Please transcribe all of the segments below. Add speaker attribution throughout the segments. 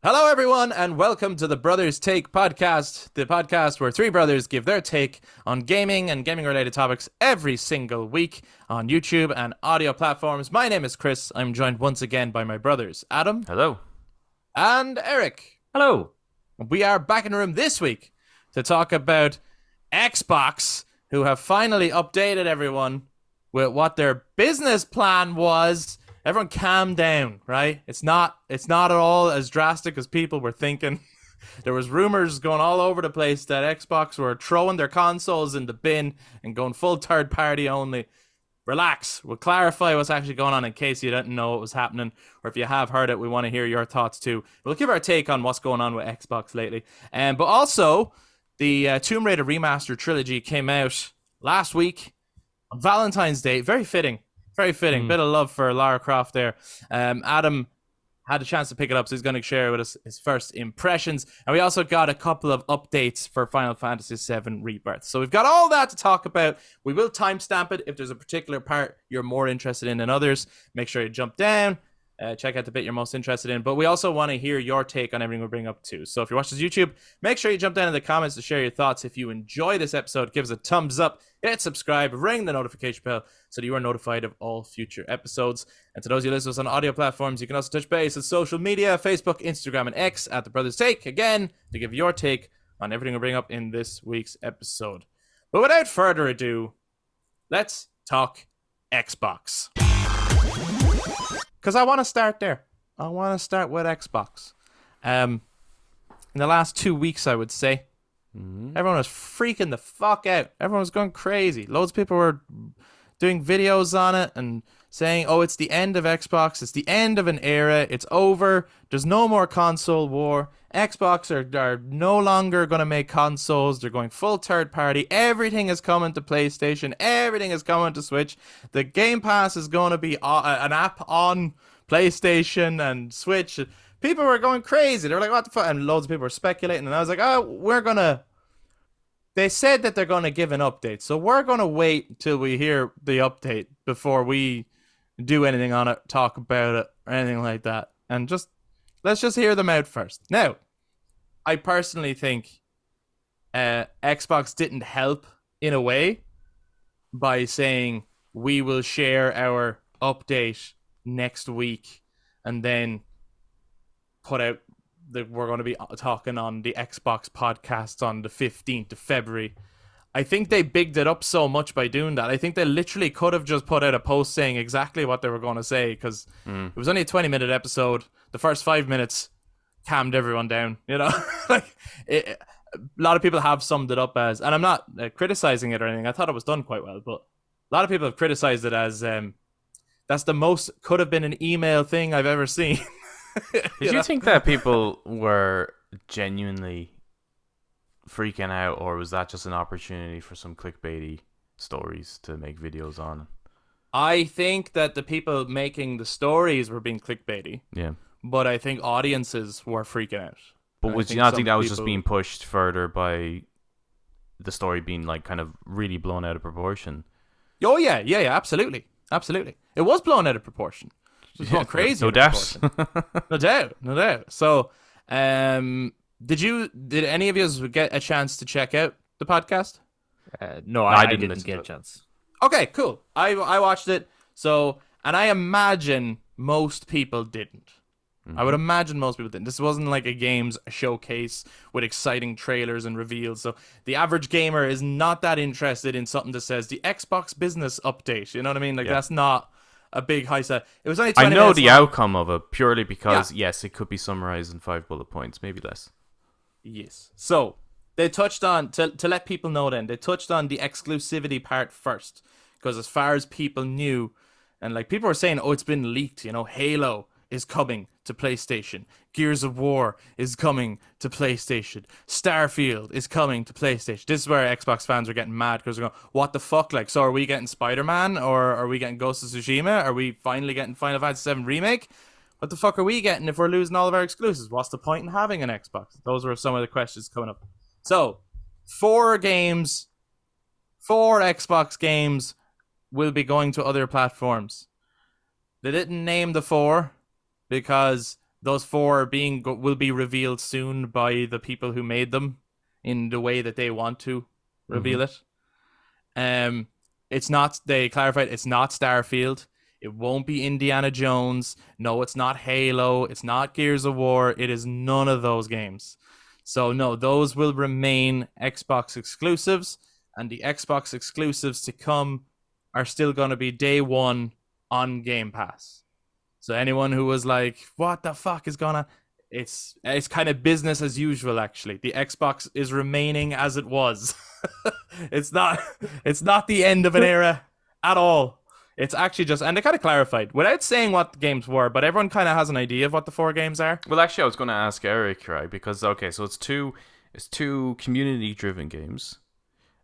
Speaker 1: Hello, everyone, and welcome to the Brothers Take podcast, the podcast where three brothers give their take on gaming and gaming-related topics every single week on YouTube and audio platforms. My name is Chris. I'm joined once again by my brothers, Adam.
Speaker 2: Hello.
Speaker 1: And Eric.
Speaker 2: Hello.
Speaker 1: We are back in the room this week to talk about Xbox, who have finally updated everyone with what their business plan was. Everyone calm down, right? It's not at all as drastic as people were thinking. There was rumors going all over the place that Xbox were throwing their consoles in the bin and going full third party only. Relax. We'll clarify what's actually going on in case you didn't know what was happening, or if you have heard it, we want to hear your thoughts too. We'll give our take on what's going on with Xbox lately. But also, the Tomb Raider Remastered Trilogy came out last week on Valentine's Day. Very fitting. Very fitting. Bit of love for Lara Croft there. Adam had a chance to pick it up, so he's going to share with us his first impressions. And we also got a couple of updates for Final Fantasy VII Rebirth. So we've got all that to talk about. We will timestamp it if there's a particular part you're more interested in than others. Make sure you jump down. Check out the bit you're most interested in. But we also want to hear your take on everything we bring up too. So if you're watching this YouTube, make sure you jump down in the comments to share your thoughts. If you enjoy this episode, give us a thumbs up, hit subscribe, ring the notification bell so that you are notified of all future episodes. And to those of you listening to us on audio platforms, you can also touch base on social media, Facebook, Instagram, and X at The Brothers Take, again, to give your take on everything we bring up in this week's episode. But without further ado, let's talk Xbox. Because I want to start there. I want to start with Xbox. In the last 2 weeks, I would say, everyone was freaking the fuck out. Everyone was going crazy. Loads of people were doing videos on it and saying, oh, it's the end of Xbox. It's the end of an era. It's over. There's no more console war. Xbox are no longer going to make consoles. They're going full third party. Everything is coming to PlayStation. Everything is coming to Switch. The Game Pass is going to be an app on PlayStation and Switch. People were going crazy. They were like, what the fuck? And loads of people were speculating. And I was like, oh, they said that they're going to give an update. So we're going to wait till we hear the update before we do anything on it, talk about it, or anything like that. And let's just hear them out first. Now, I personally think Xbox didn't help in a way by saying we will share our update next week and then put out that we're going to be talking on the Xbox podcast on the 15th of February. I think they bigged it up so much by doing that. I think they literally could have just put out a post saying exactly what they were going to say, because it was only a 20-minute episode. The first 5 minutes calmed everyone down, you know? A lot of people have summed it up as, and I'm not criticizing it or anything, I thought it was done quite well, but a lot of people have criticized it as that's the most could have been an email thing I've ever seen.
Speaker 2: Did you think that people were genuinely freaking out, or was that just an opportunity for some clickbaity stories to make videos on?
Speaker 1: I think that the people making the stories were being clickbaity.
Speaker 2: Yeah.
Speaker 1: But I think audiences were freaking out.
Speaker 2: But would you not think that was just being pushed further by the story being like kind of really blown out of proportion?
Speaker 1: Oh, yeah, absolutely. Absolutely. It was blown out of proportion. It was going crazy.
Speaker 2: No doubt.
Speaker 1: No doubt. So, did any of you get a chance to check out the podcast?
Speaker 3: No, I didn't get a chance.
Speaker 1: Okay, cool. I watched it. So, and I imagine most people didn't. I would imagine most people didn't. This wasn't like a games showcase with exciting trailers and reveals. So the average gamer is not that interested in something that says the Xbox business update. You know what I mean? Like that's not a big high set. It was only 20
Speaker 2: I know
Speaker 1: minutes
Speaker 2: the
Speaker 1: long.
Speaker 2: outcome of it purely because yes, it could be summarized in 5 bullet points, maybe less.
Speaker 1: Yes. So they touched on to let people know. Then they touched on the exclusivity part first, because as far as people knew, and like people were saying, oh, it's been leaked. You know, Halo is coming to PlayStation. Gears of War is coming to PlayStation. Starfield is coming to PlayStation. This is where Xbox fans are getting mad, because they're going, what the fuck? Like, so are we getting Spider-Man, or are we getting Ghost of Tsushima? Are we finally getting Final Fantasy VII Remake? What the fuck are we getting if we're losing all of our exclusives? What's the point in having an Xbox? Those were some of the questions coming up. So, 4 Xbox games will be going to other platforms. They didn't name the 4 because those four will be revealed soon by the people who made them in the way that they want to reveal it. It's not. They clarified it's not Starfield. It won't be Indiana Jones. No, it's not Halo. It's not Gears of War. It is none of those games. So no, those will remain Xbox exclusives, and the Xbox exclusives to come are still going to be day one on Game Pass. So anyone who was like, what the fuck is going on? It's kind of business as usual, actually. The Xbox is remaining as it was. It's not the end of an era at all. It's actually just, and they kind of clarified without saying what the games were, but everyone kind of has an idea of what the 4 games are.
Speaker 2: Well, actually, I was going to ask Eric, right? Because okay, so it's two community-driven games,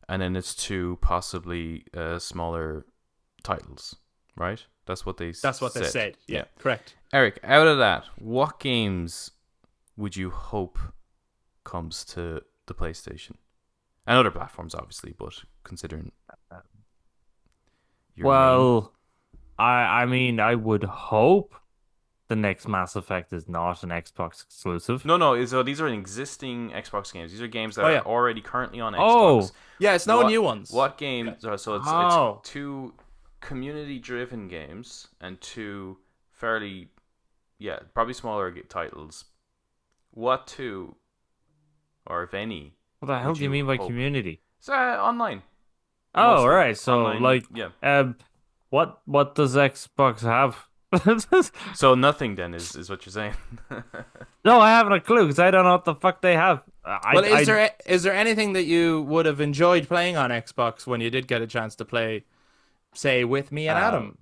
Speaker 2: and then it's 2 possibly smaller titles, right? That's what they said.
Speaker 1: Yeah, correct.
Speaker 2: Eric, out of that, what games would you hope comes to the PlayStation and other platforms, obviously, but considering
Speaker 3: I mean, I would hope the next Mass Effect is not an Xbox exclusive.
Speaker 2: No. So these are existing Xbox games. These are games that are already currently on Xbox.
Speaker 1: Yeah, it's no new ones.
Speaker 2: What games? So it's 2 community-driven games and 2 fairly, probably smaller titles. What 2, or if any?
Speaker 3: What the hell do you mean by community?
Speaker 2: It's online.
Speaker 3: Oh,
Speaker 2: Mostly.
Speaker 3: right. So
Speaker 2: Online,
Speaker 3: what does Xbox have?
Speaker 2: So nothing then is what you're saying.
Speaker 3: No, I haven't a clue because I don't know what the fuck they have.
Speaker 1: Is there anything that you would have enjoyed playing on Xbox when you did get a chance to play, say, with me and Adam?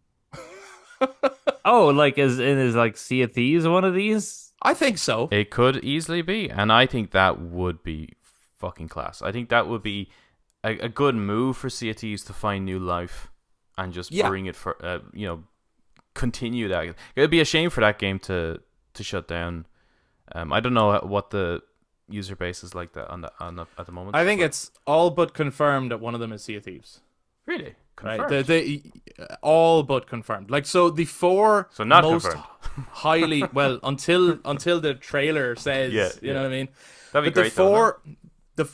Speaker 3: Is like Sea of Thieves one of these?
Speaker 1: I think so.
Speaker 2: It could easily be, and I think that would be fucking class. I think that would be a good move for Sea of Thieves to find new life and just bring it for continue that. It'd be a shame for that game to shut down. I don't know what the user base is like that at the moment.
Speaker 1: I think it's all but confirmed that one of them is Sea of Thieves.
Speaker 2: Really? Confirmed?
Speaker 1: Right? They all but confirmed. Like, so the 4
Speaker 2: so not
Speaker 1: most
Speaker 2: confirmed.
Speaker 1: highly until the trailer says, you know what I mean?
Speaker 2: That'd be great.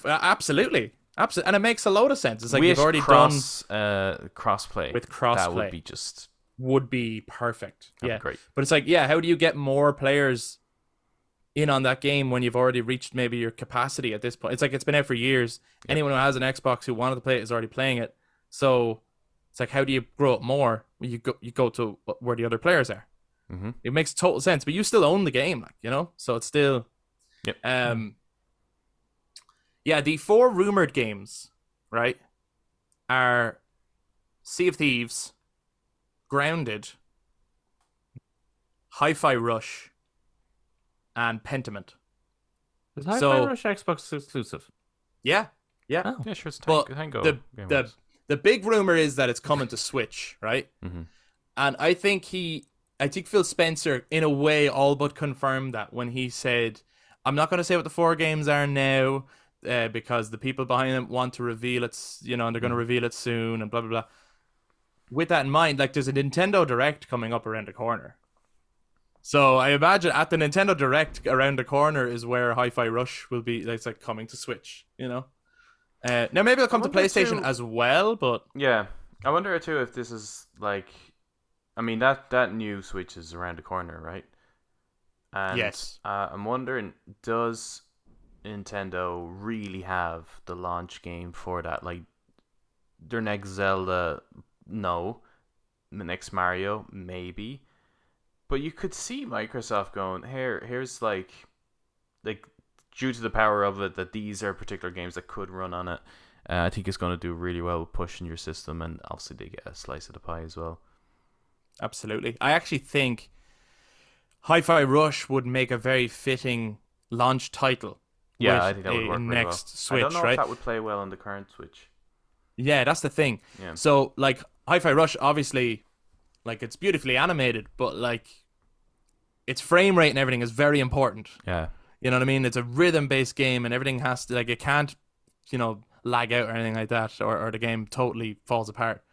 Speaker 1: Absolutely, and it makes a load of sense. It's like
Speaker 2: you've
Speaker 1: already
Speaker 2: done
Speaker 1: crossplay
Speaker 2: with crossplay. That
Speaker 1: would be perfect.
Speaker 2: That'd be great.
Speaker 1: But it's like, how do you get more players in on that game when you've already reached maybe your capacity at this point? It's like it's been out for years. Yep. Anyone who has an Xbox who wanted to play it is already playing it. So it's like, how do you grow it more? Well, you go to where the other players are.
Speaker 2: Mm-hmm.
Speaker 1: It makes total sense, but you still own the game, so it's still.
Speaker 2: Yep.
Speaker 1: The 4 rumored games, right, are Sea of Thieves, Grounded, Hi-Fi Rush, and Pentiment.
Speaker 3: Is Hi-Fi Rush Xbox exclusive?
Speaker 1: Yeah.
Speaker 2: Oh. Yeah, sure. It's Tango.
Speaker 1: The big rumor is that it's coming to Switch, right?
Speaker 2: Mm-hmm.
Speaker 1: And I think Phil Spencer, in a way, all but confirmed that when he said, I'm not going to say what the 4 games are now, because the people behind them want to reveal it, and they're going to reveal it soon, and blah, blah, blah. With that in mind, like, there's a Nintendo Direct coming up around the corner. So I imagine at the Nintendo Direct around the corner is where Hi-Fi Rush will be, like coming to Switch, Now maybe it'll come to PlayStation as well, but...
Speaker 2: Yeah. I wonder too if this is like... I mean, that new Switch is around the corner, right? And,
Speaker 1: yes.
Speaker 2: I'm wondering, does Nintendo really have the launch game for that? Like, their next Zelda, no. The next Mario, maybe. But you could see Microsoft going, here's like due to the power of it, that these are particular games that could run on it. I think it's going to do really well pushing your system, and obviously they get a slice of the pie as well.
Speaker 1: Absolutely. I actually think Hi-Fi Rush would make a very fitting launch title.
Speaker 2: Yeah, I think that would work very well.
Speaker 1: Switch,
Speaker 2: I don't know
Speaker 1: right?
Speaker 2: if that would play well on the current Switch.
Speaker 1: Yeah, that's the thing.
Speaker 2: Yeah.
Speaker 1: So, like, Hi-Fi Rush, obviously, like, it's beautifully animated, but, like, its frame rate and everything is very important.
Speaker 2: Yeah.
Speaker 1: You know what I mean? It's a rhythm-based game, and everything has to, like, it can't, lag out or anything like that, or the game totally falls apart.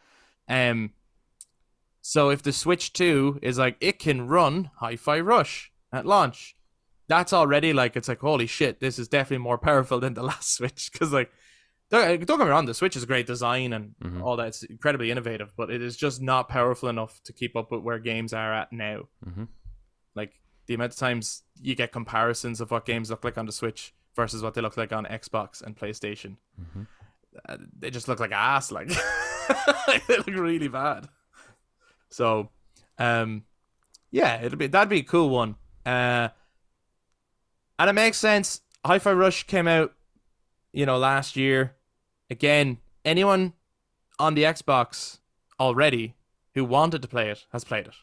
Speaker 1: So if the Switch 2 is like, it can run Hi-Fi Rush, at launch. That's already like, it's like, holy shit, this is definitely more powerful than the last Switch. Because like, don't get me wrong, the Switch is a great design and all that. It's incredibly innovative, but it is just not powerful enough to keep up with where games are at now. Like, the amount of times you get comparisons of what games look like on the Switch versus what they look like on Xbox and PlayStation. They just look like ass. Like, they look really bad. So, yeah, that'd be a cool one. And it makes sense. Hi-Fi Rush came out, last year. Again, anyone on the Xbox already who wanted to play it has played it.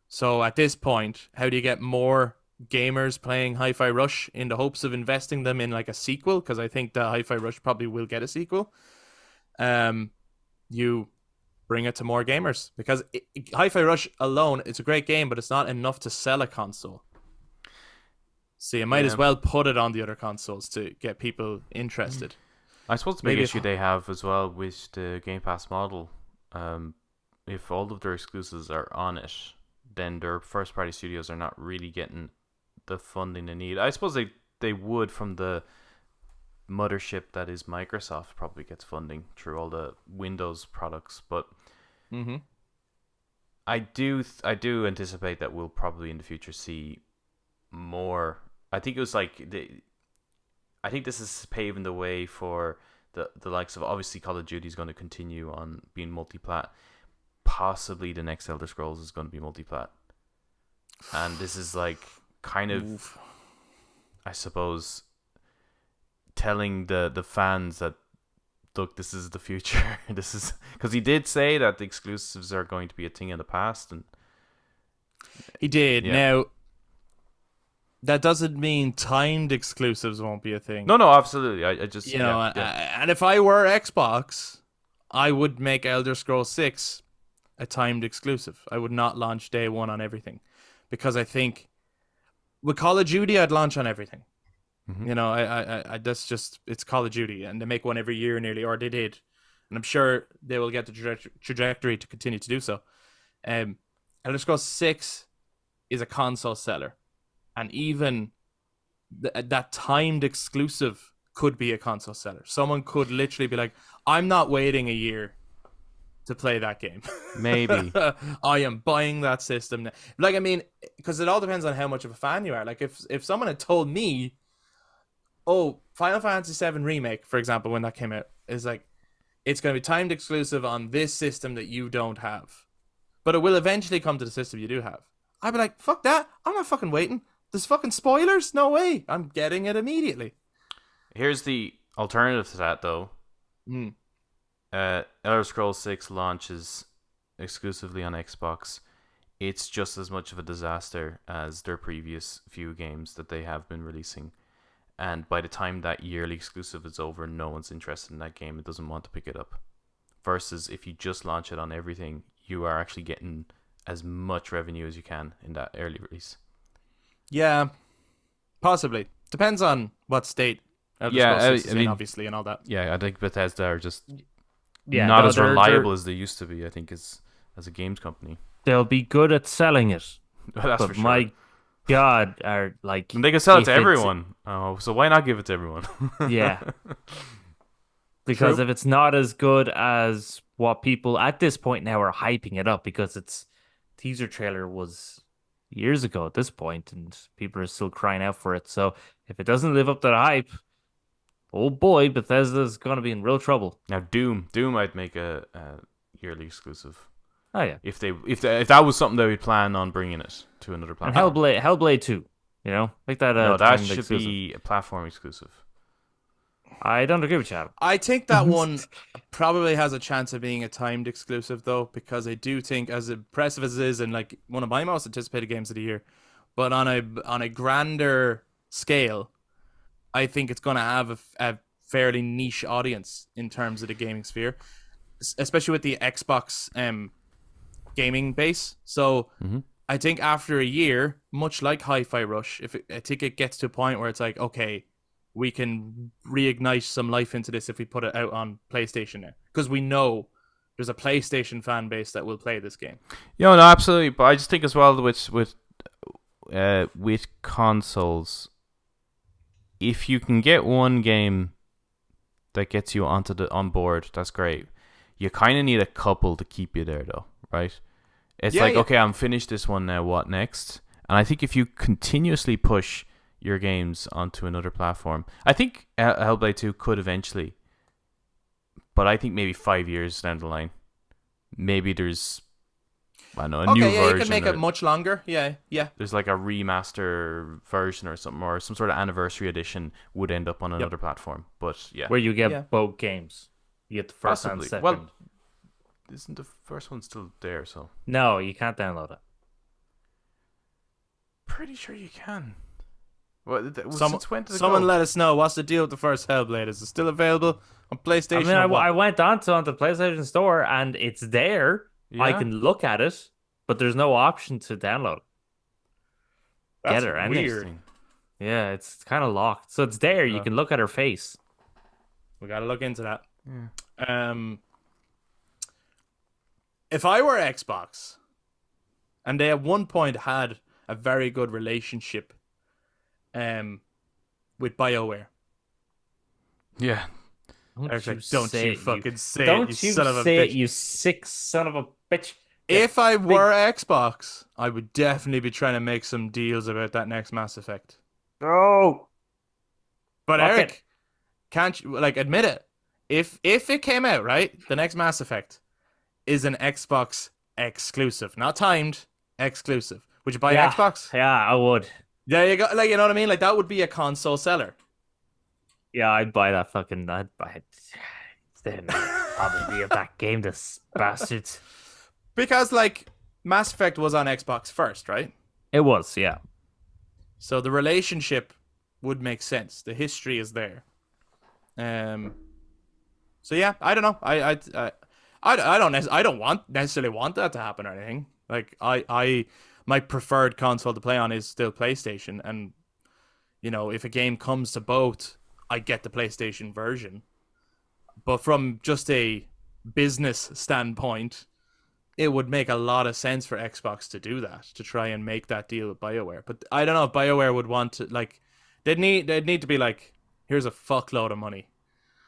Speaker 1: So at this point, how do you get more gamers playing Hi-Fi Rush in the hopes of investing them in like a sequel? Because I think the Hi-Fi Rush probably will get a sequel. You bring it to more gamers, because Hi-Fi Rush alone, it's a great game, but it's not enough to sell a console. So you might as well put it on the other consoles to get people interested.
Speaker 2: I suppose the big issue they have as well with the Game Pass model, if all of their exclusives are on it, then their first-party studios are not really getting the funding they need. I suppose they would from the mothership that is Microsoft, probably gets funding through all the Windows products, but I do anticipate that we'll probably in the future see more. I think it was like I think this is paving the way for the likes of, obviously Call of Duty is going to continue on being multi-plat. Possibly the next Elder Scrolls is going to be multi-plat. And this is like kind of, I suppose, telling the fans that, look, this is the future. This is because he did say that the exclusives are going to be a thing in the past, and
Speaker 1: he did. Yeah. Now, that doesn't mean timed exclusives won't be a thing.
Speaker 2: No, absolutely. I just
Speaker 1: and if I were Xbox, I would make Elder Scrolls 6 a timed exclusive. I would not launch day one on everything, because I think with Call of Duty, I'd launch on everything. I that's just, it's Call of Duty, and they make one every year nearly, or they did, and I'm sure they will get the trajectory to continue to do so. Elder Scrolls 6 is a console seller, and even that timed exclusive could be a console seller. Someone could literally be like, I'm not waiting a year to play that game.
Speaker 2: Maybe.
Speaker 1: I am buying that system now. Like, I mean, because it all depends on how much of a fan you are. Like, if someone had told me, oh, Final Fantasy VII Remake, for example, when that came out, is like, it's going to be timed exclusive on this system that you don't have, but it will eventually come to the system you do have, I'd be like, fuck that. I'm not fucking waiting. There's fucking spoilers? No way. I'm getting it immediately.
Speaker 2: Here's the alternative to that, though. Elder Scrolls 6 launches exclusively on Xbox. It's just as much of a disaster as their previous few games that they have been releasing. And by the time that yearly exclusive is over, no one's interested in that game. It doesn't want to pick it up. Versus if you just launch it on everything, you are actually getting as much revenue as you can in that early release.
Speaker 1: Yeah, possibly. Depends on what state Elder Scrolls is in, obviously, and all that.
Speaker 2: Yeah, I think Bethesda are just not as reliable as they used to be, I think, as a games company.
Speaker 3: They'll be good at selling it.
Speaker 2: That's
Speaker 3: but
Speaker 2: for sure.
Speaker 3: My God, are like...
Speaker 2: And they can sell it to everyone. Oh, so why not give it to everyone?
Speaker 3: Yeah. Because if it's not as good as what people at this point now are hyping it up, because its teaser trailer was years ago at this point, and people are still crying out for it. So if it doesn't live up to the hype, oh boy, Bethesda's going to be in real trouble.
Speaker 2: Now, Doom I'd make a yearly exclusive.
Speaker 3: Oh yeah.
Speaker 2: If that was something they would plan on bringing it to another platform.
Speaker 3: And Hellblade 2, like that.
Speaker 2: No, that should be a platform exclusive.
Speaker 3: I don't agree with you.
Speaker 1: I think that one probably has a chance of being a timed exclusive, though, because I do think, as impressive as it is, and like one of my most anticipated games of the year, but on a grander scale, I think it's going to have a fairly niche audience in terms of the gaming sphere, especially with the Xbox gaming base. So I think after a year, much like Hi-Fi Rush, I think it gets to a point where it's like, okay, we can reignite some life into this if we put it out on PlayStation now, because we know there's a PlayStation fan base that will play this game.
Speaker 2: No, absolutely. But I just think as well with with consoles, if you can get one game that gets you on board, that's great. You kind of need a couple to keep you there, though, right? It's okay, I'm finished this one now. What next? And I think if you continuously push your games onto another platform, I think Hellblade 2 could eventually. But I think maybe 5 years down the line, maybe there's, I don't know, a new version.
Speaker 1: You can make it much longer. Yeah.
Speaker 2: There's like a remaster version or something, or some sort of anniversary edition would end up on another platform. But yeah,
Speaker 3: where you get both games, you get the first and second.
Speaker 2: Well, isn't the first one still there? So
Speaker 3: no, you can't download it.
Speaker 2: Pretty sure you can. Well,
Speaker 1: someone let us know what's the deal with the first Hellblade. Is it still available on PlayStation?
Speaker 3: I mean, I went onto the PlayStation Store and it's there. Yeah. I can look at it, but there's no option to download.
Speaker 1: That's weird.
Speaker 3: Yeah, it's kind of locked. So it's there. You can look at her face.
Speaker 1: We got to look into that. Yeah. If I were Xbox, and they at one point had a very good relationship with BioWare.
Speaker 2: Yeah.
Speaker 1: Don't you fucking say it,
Speaker 3: don't
Speaker 1: you son of a bitch.
Speaker 3: You sick son of a bitch.
Speaker 1: If I were Xbox, I would definitely be trying to make some deals about that next Mass Effect.
Speaker 3: No.
Speaker 1: But Eric, can't you admit it? If it came out, right, the next Mass Effect is an Xbox exclusive, not timed, exclusive. Would you buy Xbox?
Speaker 3: Yeah, I would.
Speaker 1: There you go. You know what I mean? That would be a console seller.
Speaker 3: Yeah, I'd buy that fucking. I'd buy it. Then probably of that game, this bastards.
Speaker 1: Because Mass Effect was on Xbox first, right?
Speaker 3: It was, yeah.
Speaker 1: So the relationship would make sense. The history is there. So yeah, I don't know. I don't necessarily want that to happen or anything. My preferred console to play on is still PlayStation, and if a game comes to both, I get the PlayStation version. But from just a business standpoint, it would make a lot of sense for Xbox to do that, to try and make that deal with BioWare. But I don't know if BioWare would want to, they'd need to be here's a fuckload of money.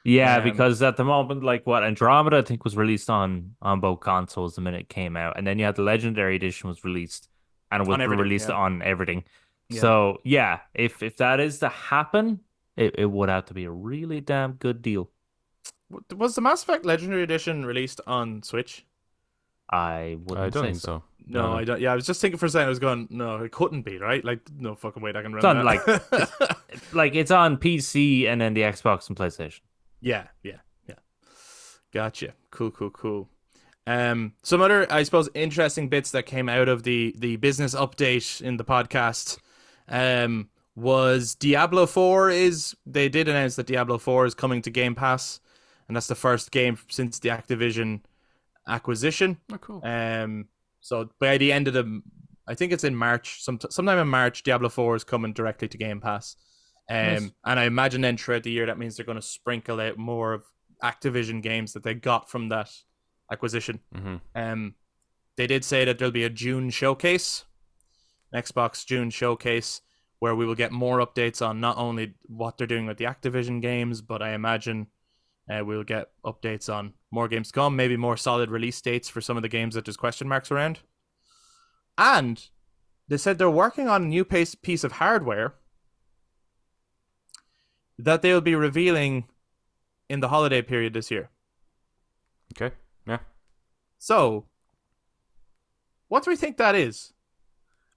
Speaker 3: Yeah, because at the moment, Andromeda, I think, was released on both consoles the minute it came out. And then you had the Legendary Edition was released, and it was released on everything. Yeah. So, yeah, if that is to happen, it would have to be a really damn good deal.
Speaker 1: Was the Mass Effect Legendary Edition released on Switch?
Speaker 3: I don't
Speaker 2: think so.
Speaker 1: No, I don't. Yeah, I was just thinking for a second. I was going, no, it couldn't be, right? No fucking way I can run that.
Speaker 3: It's on PC and then the Xbox and PlayStation.
Speaker 1: Yeah. Gotcha. Cool. Some other, I suppose, interesting bits that came out of the business update in the podcast was Diablo 4 they did announce that Diablo 4 is coming to Game Pass, and that's the first game since the Activision acquisition.
Speaker 2: Oh, cool.
Speaker 1: So by the end of I think it's in March, sometime in March, Diablo 4 is coming directly to Game Pass. Nice. And I imagine then throughout the year, that means they're going to sprinkle out more of Activision games that they got from that acquisition.
Speaker 2: Mm-hmm.
Speaker 1: They did say that there'll be a June showcase, Xbox June showcase, where we will get more updates on not only what they're doing with the Activision games, but I imagine we'll get updates on more games to come, maybe more solid release dates for some of the games that there's question marks around. And they said they're working on a new piece of hardware that they'll be revealing in the holiday period this year.
Speaker 2: Okay, yeah.
Speaker 1: So, what do we think that is?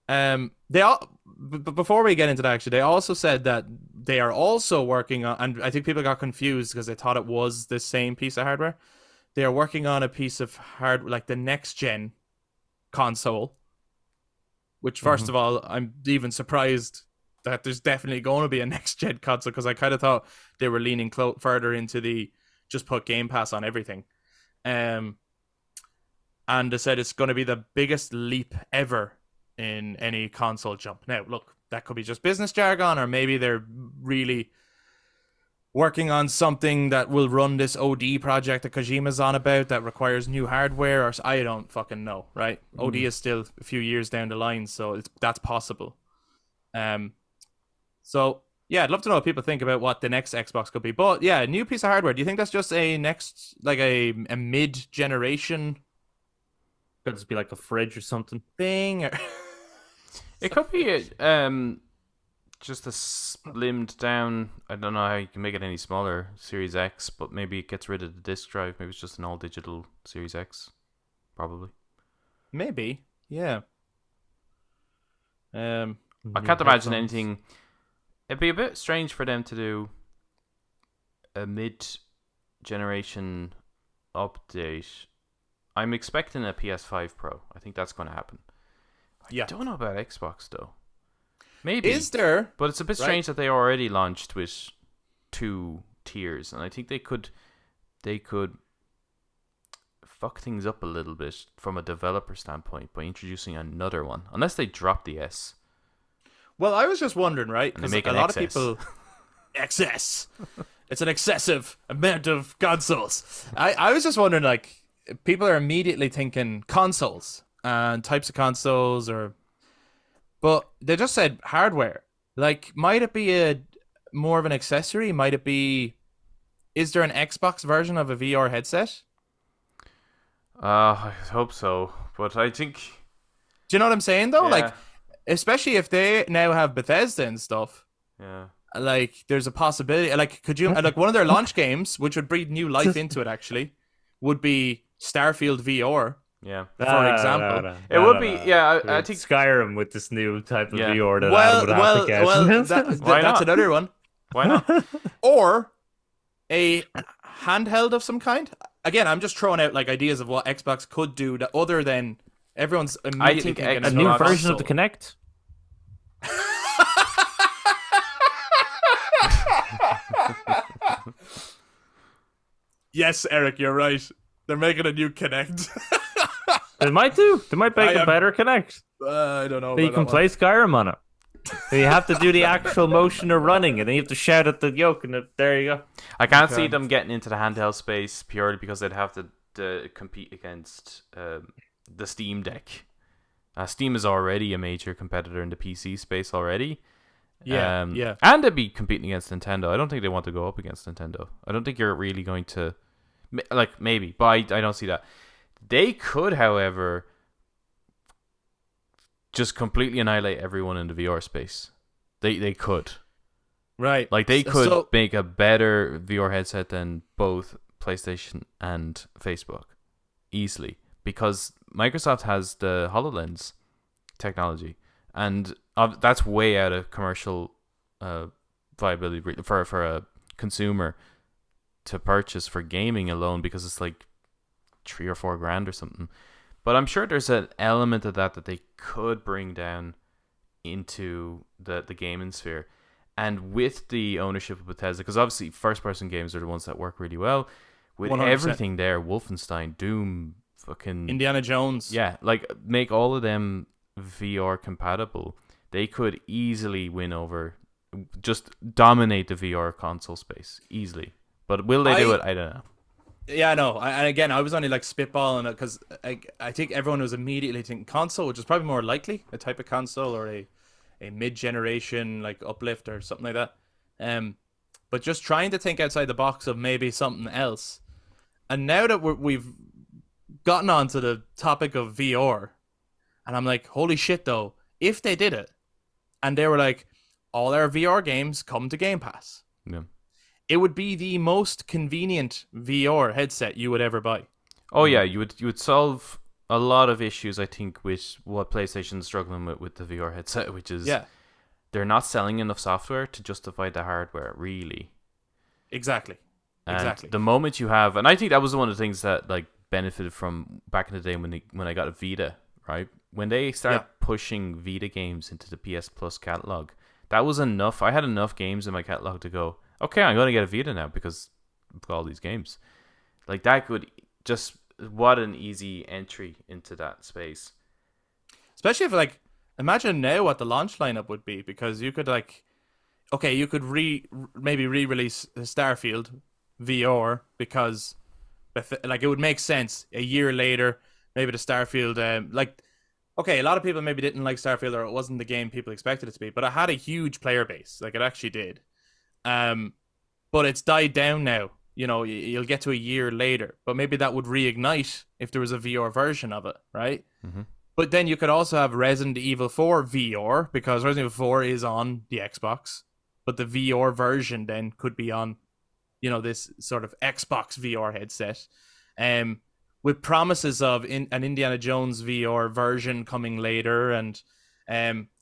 Speaker 1: Before we get into that, actually, they also said that they are also working on, and I think people got confused because they thought it was the same piece of hardware. They are working on a piece of hardware, the next gen console, which, first of all, I'm even surprised that there's definitely going to be a next gen console, because I kind of thought they were leaning further into the just put Game Pass on everything. And they said it's going to be the biggest leap ever in any console jump. Now, look, that could be just business jargon, or maybe they're really working on something that will run this OD project that Kojima's on about that requires new hardware, or I don't fucking know, right? OD is still a few years down the line, so that's possible. So yeah, I'd love to know what people think about what the next Xbox could be. But yeah, new piece of hardware. Do you think that's just a next, like a mid generation
Speaker 3: Could just be like a fridge or something.
Speaker 1: thing? Or...
Speaker 2: It could be just a slimmed down. I don't know how you can make it any smaller Series X, but maybe it gets rid of the disc drive. Maybe it's just an all digital Series X, probably.
Speaker 1: Maybe, yeah.
Speaker 2: I can't imagine anything. It'd be a bit strange for them to do a mid-generation update. I'm expecting a PS5 Pro. I think that's going to happen.
Speaker 1: Yeah.
Speaker 2: I don't know about Xbox though. Maybe.
Speaker 1: Is there?
Speaker 2: But it's a bit strange that they already launched with 2 tiers, and I think they could fuck things up a little bit from a developer standpoint by introducing another one, unless they drop the S.
Speaker 1: Well, I was just wondering, right?
Speaker 2: And they
Speaker 1: Because
Speaker 2: make
Speaker 1: a
Speaker 2: an
Speaker 1: lot
Speaker 2: XS.
Speaker 1: of people excess. It's an excessive amount of consoles. I was just wondering, like, people are immediately thinking consoles and types of consoles, but they just said hardware. Like, might it be a more of an accessory? Might it be? Is there an Xbox version of a VR headset?
Speaker 2: I hope so, but I think
Speaker 1: Do you know what I'm saying though?
Speaker 2: yeah,
Speaker 1: Like, especially if they now have Bethesda and stuff.
Speaker 2: yeah.
Speaker 1: Like, there's a possibility. Like, could you like one of their launch games, which would breathe new life into it? Actually, would be Starfield VR,
Speaker 2: Yeah.
Speaker 1: for example.
Speaker 2: It would be, yeah, I think
Speaker 3: Skyrim with this new type of
Speaker 2: Yeah.
Speaker 3: VR that
Speaker 1: Well,
Speaker 3: Adam would have to get.
Speaker 2: Why
Speaker 1: that's
Speaker 2: not?
Speaker 1: another one.
Speaker 2: why not?
Speaker 1: Or a handheld of some kind. Again, I'm just throwing out like ideas of what Xbox could do that other than everyone's immediately
Speaker 2: think
Speaker 1: thinking
Speaker 3: A
Speaker 2: Xbox-
Speaker 3: new
Speaker 1: console.
Speaker 3: version of the Kinect.
Speaker 1: Yes, Eric, you're right. They're making a new Kinect.
Speaker 3: They might do. They might make
Speaker 1: I
Speaker 3: a
Speaker 1: am-
Speaker 3: better Kinect.
Speaker 1: I don't know.
Speaker 3: But you
Speaker 1: about
Speaker 3: can
Speaker 1: that
Speaker 3: play Skyrim on it. So you have to do the actual motion of running, and then you have to shout at the yoke, and there you go.
Speaker 2: I can't
Speaker 1: Okay.
Speaker 2: see them getting into the handheld space purely because they'd have to compete against the Steam Deck. Steam is already a major competitor in the PC space already.
Speaker 1: Yeah, yeah.
Speaker 2: And they'd be competing against Nintendo. I don't think they want to go up against Nintendo. I don't think you're really going to... Like, maybe, but I don't see that. They could, however, just completely annihilate everyone in the VR space. They could.
Speaker 1: Right.
Speaker 2: Like, they could
Speaker 1: So-
Speaker 2: make a better VR headset than both PlayStation and Facebook. Easily. Because Microsoft has the HoloLens technology. And that's way out of commercial viability for a consumer to purchase for gaming alone, because it's like $3 or $4 grand or something. But I'm sure there's an element of that they could bring down into the gaming sphere. And with the ownership of Bethesda, because obviously first-person games are the ones that work really well. With
Speaker 1: 100%.
Speaker 2: everything there, Wolfenstein, Doom, fucking...
Speaker 1: Indiana Jones.
Speaker 2: Yeah, like, make all of them VR compatible. They could easily win over... Just dominate the VR console space. Easily. But will they do it? I don't know.
Speaker 1: Yeah, I know. And again, I was only like spitballing it because I think everyone was immediately thinking console, which is probably more likely a type of console or a mid-generation like uplift or something like that. But just trying to think outside the box of maybe something else. And now that we've gotten onto the topic of VR, and I'm like, holy shit, though, if they did it, and they were like, all our VR games come to Game Pass.
Speaker 2: Yeah.
Speaker 1: It would be the most convenient VR headset you would ever buy.
Speaker 2: Oh yeah, you would solve a lot of issues, I think, with what PlayStation's struggling with the VR headset, which is they're not selling enough software to justify the hardware, really.
Speaker 1: Exactly.
Speaker 2: And
Speaker 1: Exactly.
Speaker 2: the moment you have, and I think that was one of the things that like benefited from back in the day when I got a Vita, right? When they started pushing Vita games into the PS Plus catalog, that was enough. I had enough games in my catalog to go, okay, I'm going to get a Vita now because I've got all these games. Like, that could just... What an easy entry into that space.
Speaker 1: Especially if, like, imagine now what the launch lineup would be, because you could, like... Okay, you could maybe re-release Starfield VR because, like, it would make sense a year later, maybe the Starfield... like, okay, a lot of people maybe didn't like Starfield, or it wasn't the game people expected it to be, but it had a huge player base. Like, it actually did. But it's died down now. You know, you'll get to a year later, but maybe that would reignite if there was a VR version of it, right?
Speaker 2: Mm-hmm.
Speaker 1: But then you could also have Resident Evil 4 VR, because Resident Evil 4 is on the Xbox, but the VR version then could be on, you know, this sort of Xbox VR headset. With promises of an Indiana Jones VR version coming later, and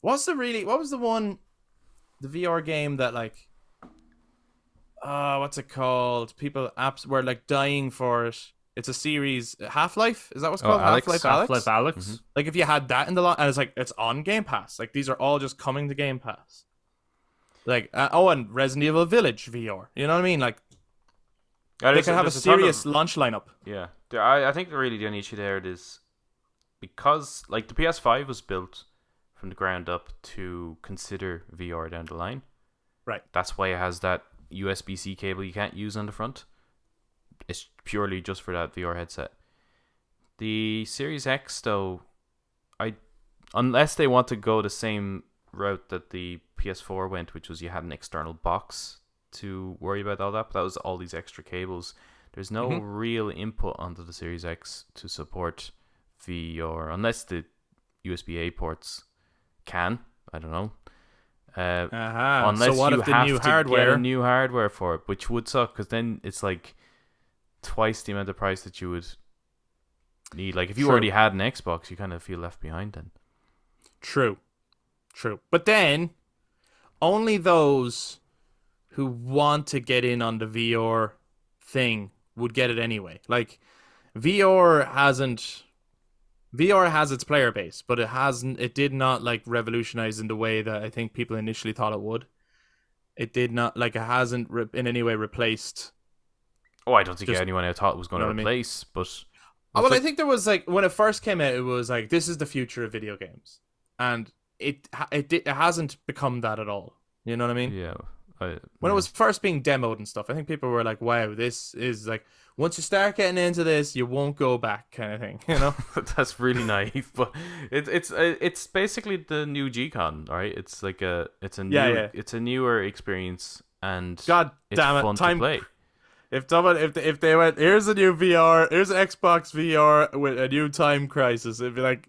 Speaker 1: what was the VR game that, like, what's it called? People apps were like dying for it. It's a series. Half-Life? Is that what's called?
Speaker 2: Alex?
Speaker 1: Half-Life
Speaker 3: Half-Life Alex.
Speaker 2: Mm-hmm.
Speaker 1: Like, if you had that in the lot, and it's like, it's on Game Pass. Like, these are all just coming to Game Pass. Like, and Resident Evil Village VR. You know what I mean? Like, they could have a serious launch lineup.
Speaker 2: Yeah. I think really the only issue there is because, like, the PS5 was built from the ground up to consider VR down the line.
Speaker 1: Right.
Speaker 2: That's why it has that USB-C cable you can't use on the front. It's purely just for that VR headset. The Series X, though, unless they want to go the same route that the PS4 went, which was you had an external box to worry about all that, but that was all these extra cables. There's no real input onto the Series X to support VR, unless the USB-A ports can. I don't know. Unless
Speaker 1: so what
Speaker 2: you
Speaker 1: if the
Speaker 2: have
Speaker 1: new
Speaker 2: to
Speaker 1: hardware?
Speaker 2: get a new hardware for it, which would suck, because then it's like twice the amount of price that you would need. Like, if you already had an Xbox, you kind of feel left behind then.
Speaker 1: True. But then, only those who want to get in on the VR thing would get it anyway. Like, VR has its player base, but it did not, like, revolutionize in the way that I think people initially thought it would. It did not, like, it hasn't in any way replaced.
Speaker 2: Oh, I don't think anyone thought it was going to replace, but...
Speaker 1: Well, I think there was, like, when it first came out, it was like, this is the future of video games. And it hasn't become that at all. You know what I mean?
Speaker 2: Yeah.
Speaker 1: When it was first being demoed and stuff, I think people were like, wow, this is, like, once you start getting into this, you won't go back, kind of thing, you know?
Speaker 2: That's really naive, but it's basically the new G-Con, right? It's like it's a newer experience, and
Speaker 1: God damn it,
Speaker 2: fun to play.
Speaker 1: If they went, here's a new VR, here's an Xbox VR with a new Time Crisis, it'd be like,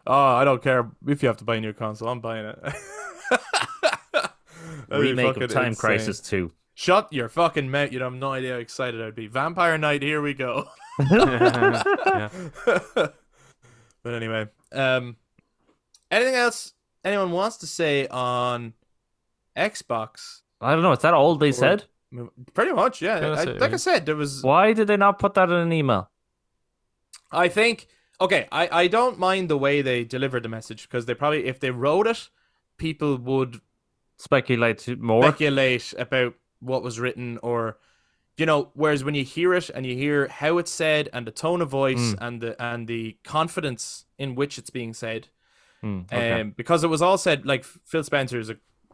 Speaker 1: oh, I don't care if you have to buy a new console, I'm buying it.
Speaker 3: Remake of Time Crisis 2.
Speaker 1: Shut your fucking mouth. You have no idea how excited I'd be. Vampire Night, here we go.
Speaker 2: Yeah.
Speaker 1: But anyway, anything else anyone wants to say on Xbox?
Speaker 3: I don't know. Is that all they said?
Speaker 1: Pretty much, yeah. I said, there was...
Speaker 3: Why did they not put that in an email?
Speaker 1: I think... Okay, I don't mind the way they delivered the message, because they probably, if they wrote it, people would...
Speaker 3: Speculate
Speaker 1: about what was written, or, you know, whereas when you hear it and you hear how it's said and the tone of voice and the confidence in which it's being said, because it was all said, like, Phil Spencer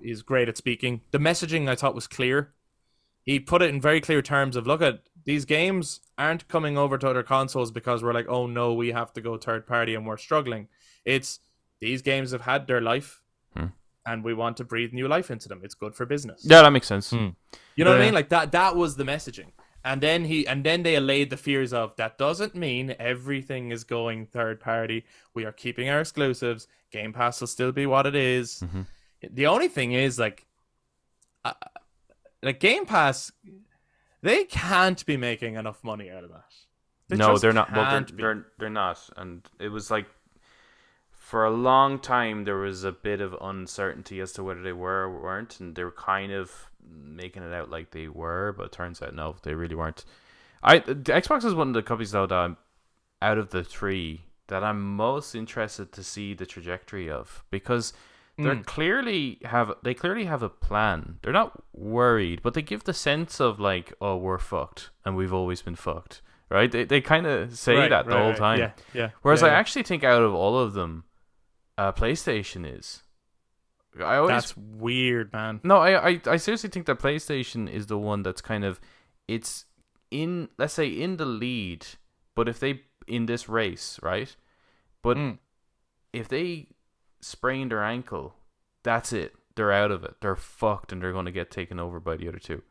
Speaker 1: is great at speaking. The messaging, I thought, was clear. He put it in very clear terms of, look, at these games aren't coming over to other consoles because we're like, oh no, we have to go third party and we're struggling. It's, these games have had their life. And we want to breathe new life into them. It's good for business.
Speaker 2: Yeah, that makes sense.
Speaker 1: You know what I mean? Like, that was the messaging. And then they allayed the fears of, that doesn't mean everything is going third party. We are keeping our exclusives. Game Pass will still be what it is. The only thing is, like Game Pass, they can't be making enough money out of that.
Speaker 2: No, they're not. Well, they're not. And it was like, for a long time, there was a bit of uncertainty as to whether they were or weren't, and they were kind of making it out like they were, but it turns out, no, they really weren't. Xbox is one of the companies, though, that I'm, out of the three, that I'm most interested to see the trajectory of, because they clearly have a plan. They're not worried, but they give the sense of, like, oh, we're fucked, and we've always been fucked, right? They kind of say that the whole time.
Speaker 1: Yeah.
Speaker 2: Whereas I actually think out of all of them, PlayStation is.
Speaker 1: That's weird, man.
Speaker 2: No, I seriously think that PlayStation is the one that's kind of, it's in, let's say, in the lead, but if they, in this race, right? But if they sprain their ankle, that's it. They're out of it. They're fucked, and they're going to get taken over by the other two.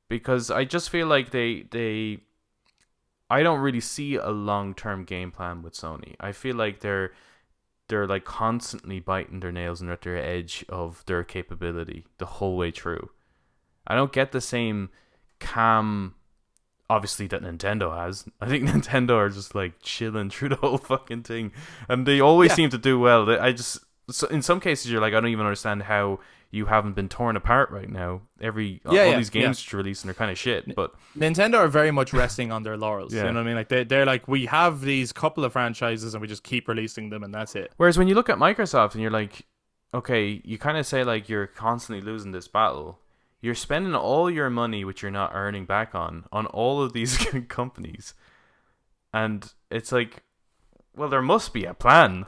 Speaker 2: Because I just feel like I don't really see a long-term game plan with Sony. I feel like they're like constantly biting their nails and at their edge of their capability the whole way through. I don't get the same calm, obviously, that Nintendo has. I think Nintendo are just like chilling through the whole fucking thing, and they always seem to do well. So in some cases you're like, I don't even understand how you haven't been torn apart right now. All these games you're releasing are kind of shit, but
Speaker 1: Nintendo are very much resting on their laurels.
Speaker 2: Yeah.
Speaker 1: You know what I mean? Like they're like, we have these couple of franchises and we just keep releasing them and that's it.
Speaker 2: whereas when you look at Microsoft and you're like, okay, you kind of say like you're constantly losing this battle. You're spending all your money, which you're not earning back on all of these companies, and it's like, well, there must be a plan.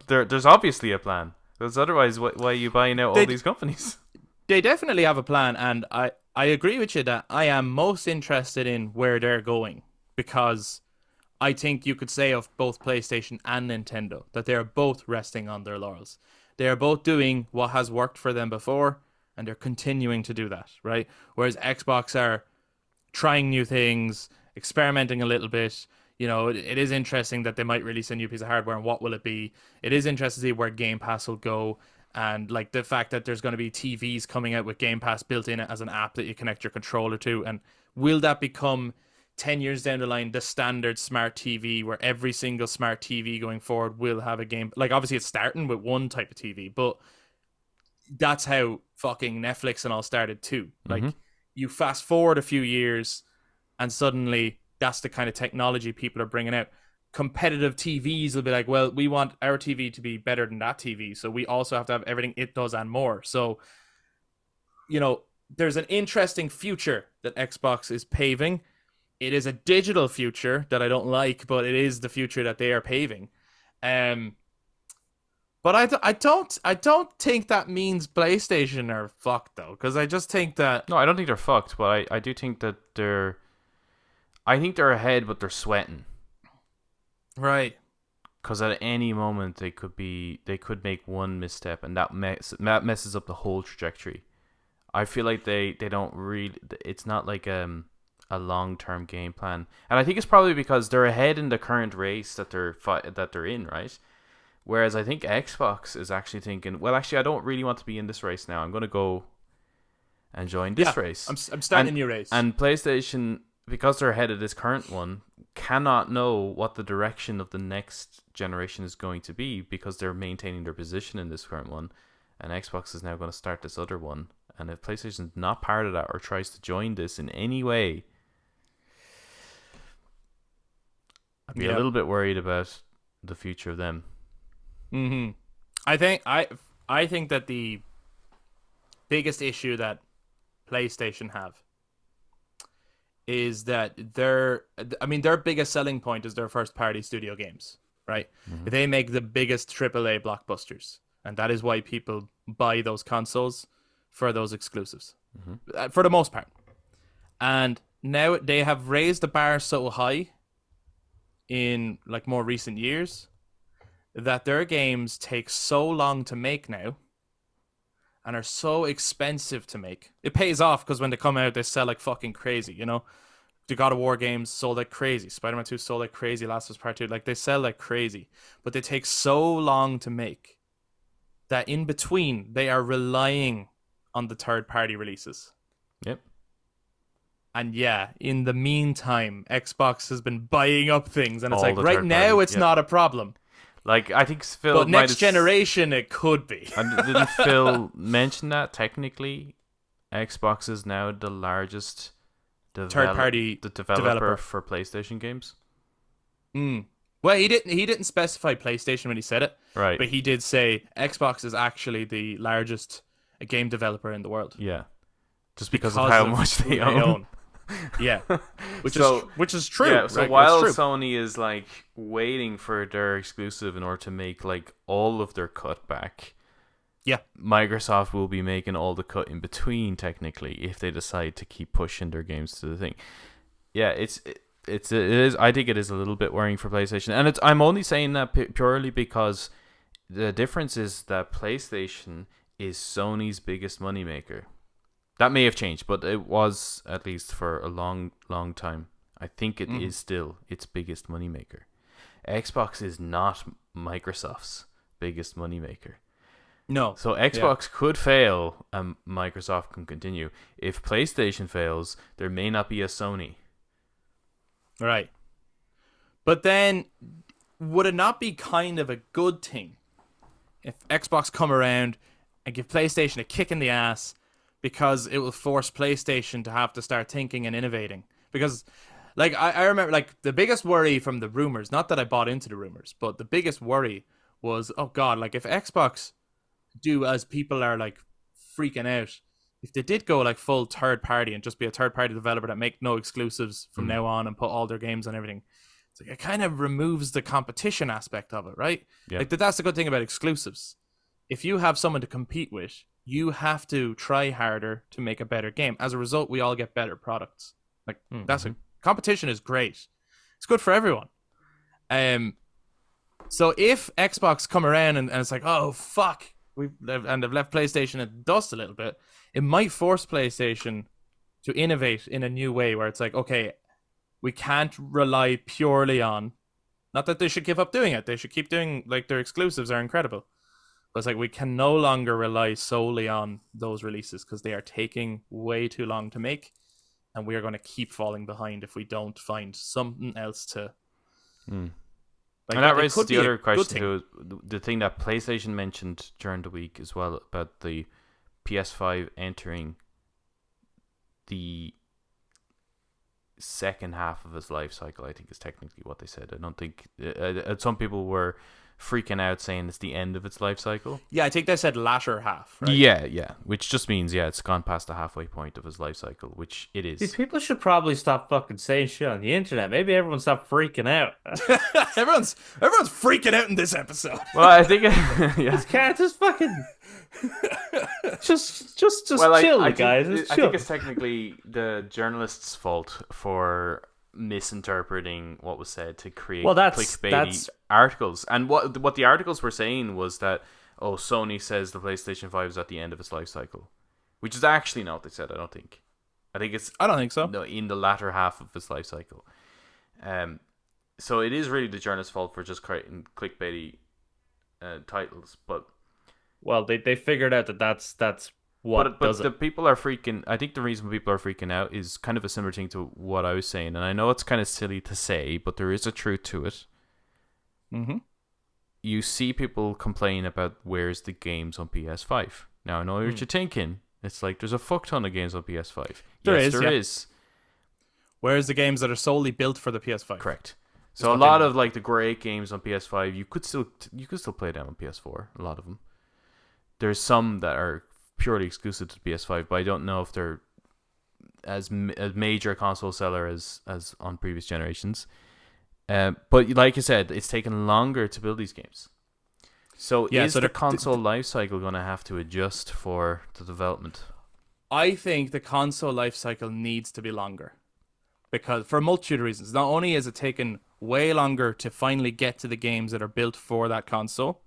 Speaker 2: There's obviously a plan. Because otherwise, why are you buying out all these companies?
Speaker 1: They definitely have a plan, and I agree with you that I am most interested in where they're going, because I think you could say of both PlayStation and Nintendo that they are both resting on their laurels. They are both doing what has worked for them before, and they're continuing to do that, right? Whereas Xbox are trying new things, experimenting a little bit. You know, it is interesting that they might release a new piece of hardware, and what will it be? It is interesting to see where Game Pass will go, and like the fact that there's going to be TVs coming out with Game Pass built in it as an app that you connect your controller to, and will that become 10 years down the line the standard smart TV, where every single smart TV going forward will have a game? Like, obviously it's starting with one type of TV, but that's how fucking Netflix and all started too. Like, you fast forward a few years and suddenly that's the kind of technology people are bringing out. Competitive TVs will be like, well, we want our TV to be better than that TV, so we also have to have everything it does and more. So, you know, there's an interesting future that Xbox is paving. It is a digital future that I don't like, but it is the future that they are paving. But I don't think that means PlayStation are fucked, though, because I just think that...
Speaker 2: No, I don't think they're fucked, but I do think that they're... I think they're ahead, but they're sweating.
Speaker 1: Right.
Speaker 2: Because at any moment they could make one misstep, and that messes up the whole trajectory. I feel like they don't really... It's not like a long-term game plan. And I think it's probably because they're ahead in the current race that they're in, right? Whereas I think Xbox is actually thinking, well, actually, I don't really want to be in this race now. I'm going to go and join this race.
Speaker 1: I'm starting a new race.
Speaker 2: And PlayStation, because they're ahead of this current one, cannot know what the direction of the next generation is going to be, because they're maintaining their position in this current one. And Xbox is now going to start this other one. And if PlayStation's not part of that or tries to join this in any way, I'd be a little bit worried about the future of them.
Speaker 1: I think that the biggest issue that PlayStation have is that their biggest selling point is their first party studio games, right? They make the biggest AAA blockbusters, and that is why people buy those consoles, for those exclusives, for the most part. And now they have raised the bar so high in like more recent years that their games take so long to make now and are so expensive to make. It pays off because when they come out, they sell like fucking crazy, you know? The God of War games sold like crazy. Spider-Man 2 sold like crazy. Last of Us Part 2. Like, they sell like crazy. But they take so long to make that in between, they are relying on the third-party releases.
Speaker 2: Yep.
Speaker 1: And yeah, in the meantime, Xbox has been buying up things. And it's
Speaker 2: All
Speaker 1: like,
Speaker 2: the
Speaker 1: right
Speaker 2: third
Speaker 1: now,
Speaker 2: party,
Speaker 1: it's not a problem.
Speaker 2: Like, I think Phil...
Speaker 1: But next generation, it could be.
Speaker 2: And didn't Phil mention that, technically, Xbox is now the largest
Speaker 1: third-party
Speaker 2: developer for PlayStation games?
Speaker 1: Well, he didn't specify PlayStation when he said it.
Speaker 2: Right.
Speaker 1: But he did say Xbox is actually the largest game developer in the world.
Speaker 2: Yeah. Just because of how much they own.
Speaker 1: Yeah. Which is true.
Speaker 2: Yeah, so
Speaker 1: right?
Speaker 2: while Sony is like waiting for their exclusive in order to make like all of their cut back,
Speaker 1: yeah,
Speaker 2: Microsoft will be making all the cut in between, technically, if they decide to keep pushing their games to the thing. Yeah, it is. I think it is a little bit worrying for PlayStation, and I'm only saying that purely because the difference is that PlayStation is Sony's biggest moneymaker. That may have changed, but it was, at least for a long, long time. I think it is still its biggest moneymaker. Xbox is not Microsoft's biggest moneymaker.
Speaker 1: No.
Speaker 2: So Xbox could fail and Microsoft can continue. If PlayStation fails, there may not be a Sony.
Speaker 1: Right. But then, would it not be kind of a good thing if Xbox come around and give PlayStation a kick in the ass, because it will force PlayStation to have to start thinking and innovating? Because, like, I remember, like, the biggest worry from the rumors, not that I bought into the rumors, but the biggest worry was, oh God, like, if Xbox do as people are, like, freaking out, if they did go, like, full third party and just be a third party developer that make no exclusives from now on and put all their games on everything, it's like, it kind of removes the competition aspect of it, right?
Speaker 2: Yeah.
Speaker 1: Like, that's the good thing about exclusives. If you have someone to compete with, you have to try harder to make a better game. As a result, we all get better products. Like, that's a competition is great. It's good for everyone. So if Xbox come around and it's like, oh fuck, they've left PlayStation in the dust a little bit, it might force PlayStation to innovate in a new way where it's like, okay, we can't rely purely on, not that they should give up doing it, they should keep doing, like, their exclusives are incredible. But it's like, we can no longer rely solely on those releases because they are taking way too long to make, and we are going to keep falling behind if we don't find something else to.
Speaker 2: Like,
Speaker 1: and
Speaker 2: that raises the other question too. The thing that PlayStation mentioned during the week as well about the PS5 entering the second half of its life cycle, I think is technically what they said. I don't think some people were freaking out saying it's the end of its life cycle.
Speaker 1: Yeah, I think they said latter half, right?
Speaker 2: Yeah, which just means, it's gone past the halfway point of its life cycle, which it is.
Speaker 3: These people should probably stop fucking saying shit on the internet. Maybe everyone stop freaking out.
Speaker 1: everyone's freaking out in this episode.
Speaker 2: Well, I think
Speaker 3: Just fucking just
Speaker 2: well,
Speaker 3: chill, guys.
Speaker 2: I think it's technically the journalist's fault for misinterpreting what was said to create clickbaity articles. And what the articles were saying was that, Sony says the PlayStation 5 is at the end of its life cycle, which is actually not what they said. I don't think it's.
Speaker 1: I don't think so.
Speaker 2: No, in the latter half of its life cycle. So it is really the journalist's fault for just creating clickbaity titles, but.
Speaker 3: Well, they figured out that that's what does it.
Speaker 2: The people are freaking. I think the reason people are freaking out is kind of a similar thing to what I was saying, and I know it's kind of silly to say, but there is a truth to it.
Speaker 1: Mm-hmm.
Speaker 2: You see people complain about where's the games on PS5. Now I know what you're thinking. It's like there's a fuck ton of games on PS5. There is.
Speaker 1: Where's the games that are solely built for the PS5?
Speaker 2: Correct. So a lot of like the great games on PS5, you could still play them on PS4. A lot of them. There's some that are purely exclusive to PS5, but I don't know if they're as major a console seller as on previous generations. But like you said, it's taken longer to build these games. So is the console life cycle going to have to adjust for the development?
Speaker 1: I think the console life cycle needs to be longer, because for a multitude of reasons. Not only is it taken way longer to finally get to the games that are built for that console.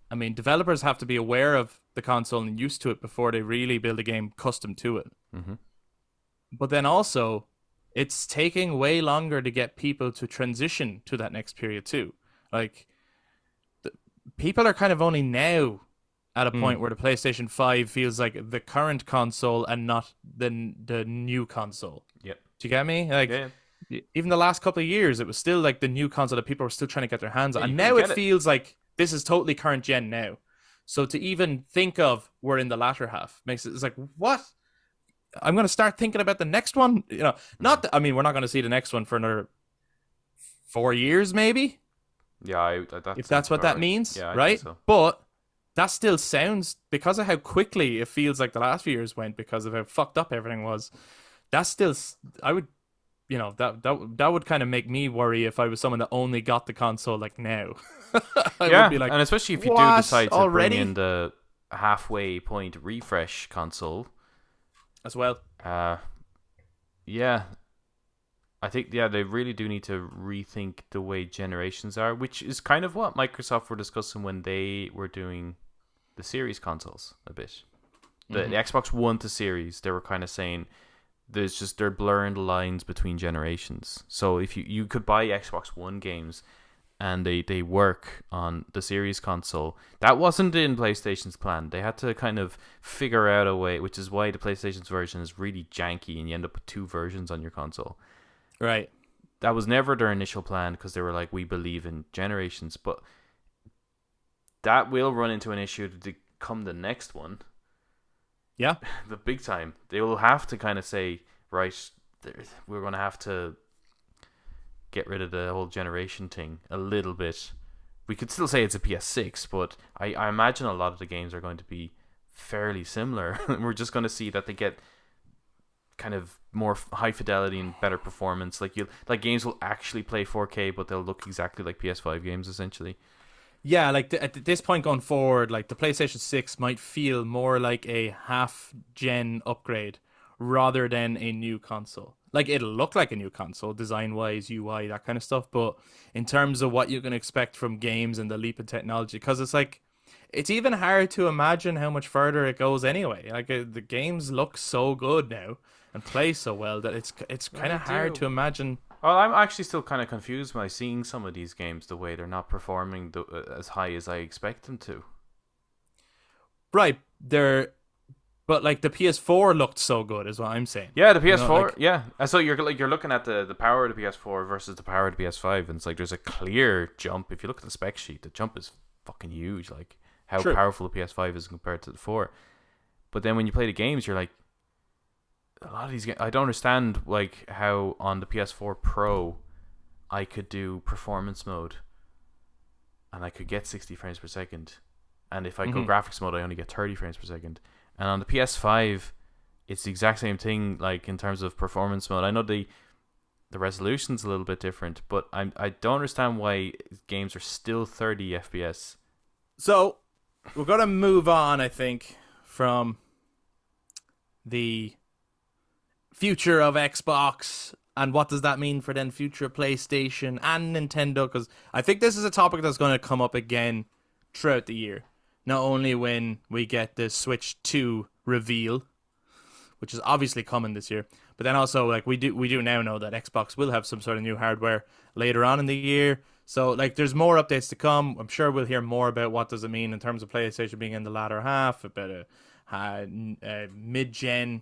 Speaker 1: I mean, developers have to be aware of the console and used to it before they really build a game custom to it.
Speaker 2: Mm-hmm.
Speaker 1: But then also, it's taking way longer to get people to transition to that next period too. Like, people are kind of only now at a point where the PlayStation 5 feels like the current console and not the new console.
Speaker 2: Yep.
Speaker 1: Do you get me? Like, even the last couple of years, it was still like the new console that people were still trying to get their hands on. And now it feels like this is totally current gen now. So to even think of we're in the latter half makes it's like, what? I'm going to start thinking about the next one. We're not going to see the next one for another 4 years, maybe.
Speaker 2: Yeah,
Speaker 1: if that's what that means,
Speaker 2: yeah,
Speaker 1: right?
Speaker 2: So.
Speaker 1: But that still sounds, because of how quickly it feels like the last few years went, because of how fucked up everything was. That's still, I would, that would kind of make me worry if I was someone that only got the console like now.
Speaker 2: Would be like, and especially if you do decide to bring in the halfway point refresh console
Speaker 1: as well.
Speaker 2: Yeah. I think they really do need to rethink the way generations are, which is kind of what Microsoft were discussing when they were doing the Series consoles a bit. The Xbox One to Series, they were kind of saying they're blurring the lines between generations. So if you could buy Xbox One games and they work on the Series console, that wasn't in PlayStation's plan. They had to kind of figure out a way, which is why the PlayStation's version is really janky and you end up with two versions on your console.
Speaker 1: Right.
Speaker 2: That was never their initial plan because they were like, we believe in generations, but that will run into an issue to come the next one.
Speaker 1: Yeah.
Speaker 2: The big time. They will have to kind of say, right, we're going to have to get rid of the whole generation thing a little bit. We could still say it's a PS6, but I imagine a lot of the games are going to be fairly similar. We're just going to see that they get kind of more high fidelity and better performance. Like games will actually play 4K, but they'll look exactly like PS5 games essentially.
Speaker 1: Yeah, like at this point going forward, like the PlayStation 6 might feel more like a half-gen upgrade rather than a new console. Like it'll look like a new console, design-wise, UI, that kind of stuff. But in terms of what you can expect from games and the leap in technology, because it's even hard to imagine how much further it goes anyway. Like the games look so good now and play so well that it's kind of hard to imagine.
Speaker 2: Well, I'm actually still kind of confused by seeing some of these games the way they're not performing as high as I expect them to.
Speaker 1: Right, but like the PS4 looked so good, is what I'm saying.
Speaker 2: Yeah, the PS4.
Speaker 1: You know,
Speaker 2: yeah, and so you're looking at the power of the PS4 versus the power of the PS5, and it's like there's a clear jump. If you look at the spec sheet, the jump is fucking huge. Like how powerful the PS5 is compared to the 4. But then when you play the games, you're like, a lot of these games, I don't understand like how on the PS4 Pro I could do performance mode and I could get 60 frames per second, and if I go graphics mode I only get 30 frames per second, and on the PS5 it's the exact same thing, like in terms of performance mode. I know the resolution's a little bit different, but I don't understand why games are still 30 FPS.
Speaker 1: So we're gonna move on, I think, from the future of Xbox and what does that mean for then future PlayStation and Nintendo, because I think this is a topic that's going to come up again throughout the year, not only when we get the Switch 2 reveal, which is obviously coming this year, but then also like we do now know that Xbox will have some sort of new hardware later on in the year. So like there's more updates to come. I'm sure we'll hear more about what does it mean in terms of PlayStation being in the latter half, about a mid-gen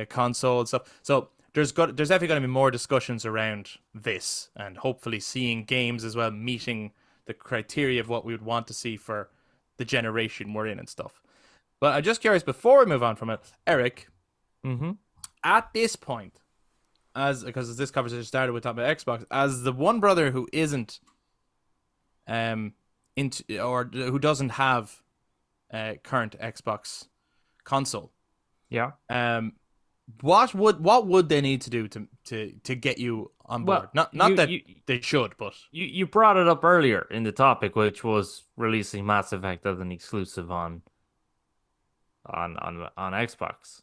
Speaker 1: console and stuff. So there's definitely going to be more discussions around this, and hopefully seeing games as well meeting the criteria of what we would want to see for the generation we're in and stuff. But I'm just curious, before we move on from it, Eric, at this point, because this conversation started with talking about Xbox, as the one brother who isn't into, or who doesn't have current Xbox console,
Speaker 3: Yeah.
Speaker 1: what would they need to do to get you on board?
Speaker 3: Well,
Speaker 1: not that they should, but
Speaker 3: you brought it up earlier in the topic, which was releasing Mass Effect as an exclusive on Xbox.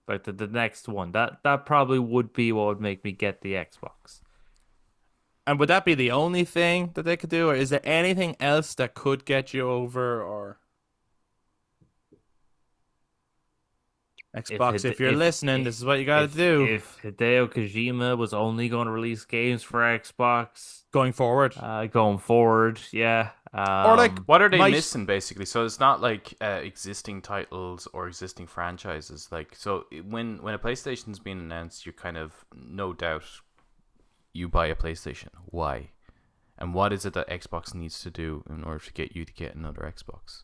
Speaker 3: Like the next one. That probably would be what would make me get the Xbox.
Speaker 1: And would that be the only thing that they could do, or is there anything else that could get you over, or Xbox, if you're listening, this is what you gotta do.
Speaker 3: If Hideo Kojima was only going to release games for Xbox
Speaker 1: going forward,
Speaker 3: yeah.
Speaker 1: Or like,
Speaker 2: what are they missing basically? So it's not like existing titles or existing franchises. Like, so when a PlayStation's being announced, you're kind of, no doubt, you buy a PlayStation. Why? And what is it that Xbox needs to do in order to get you to get another Xbox?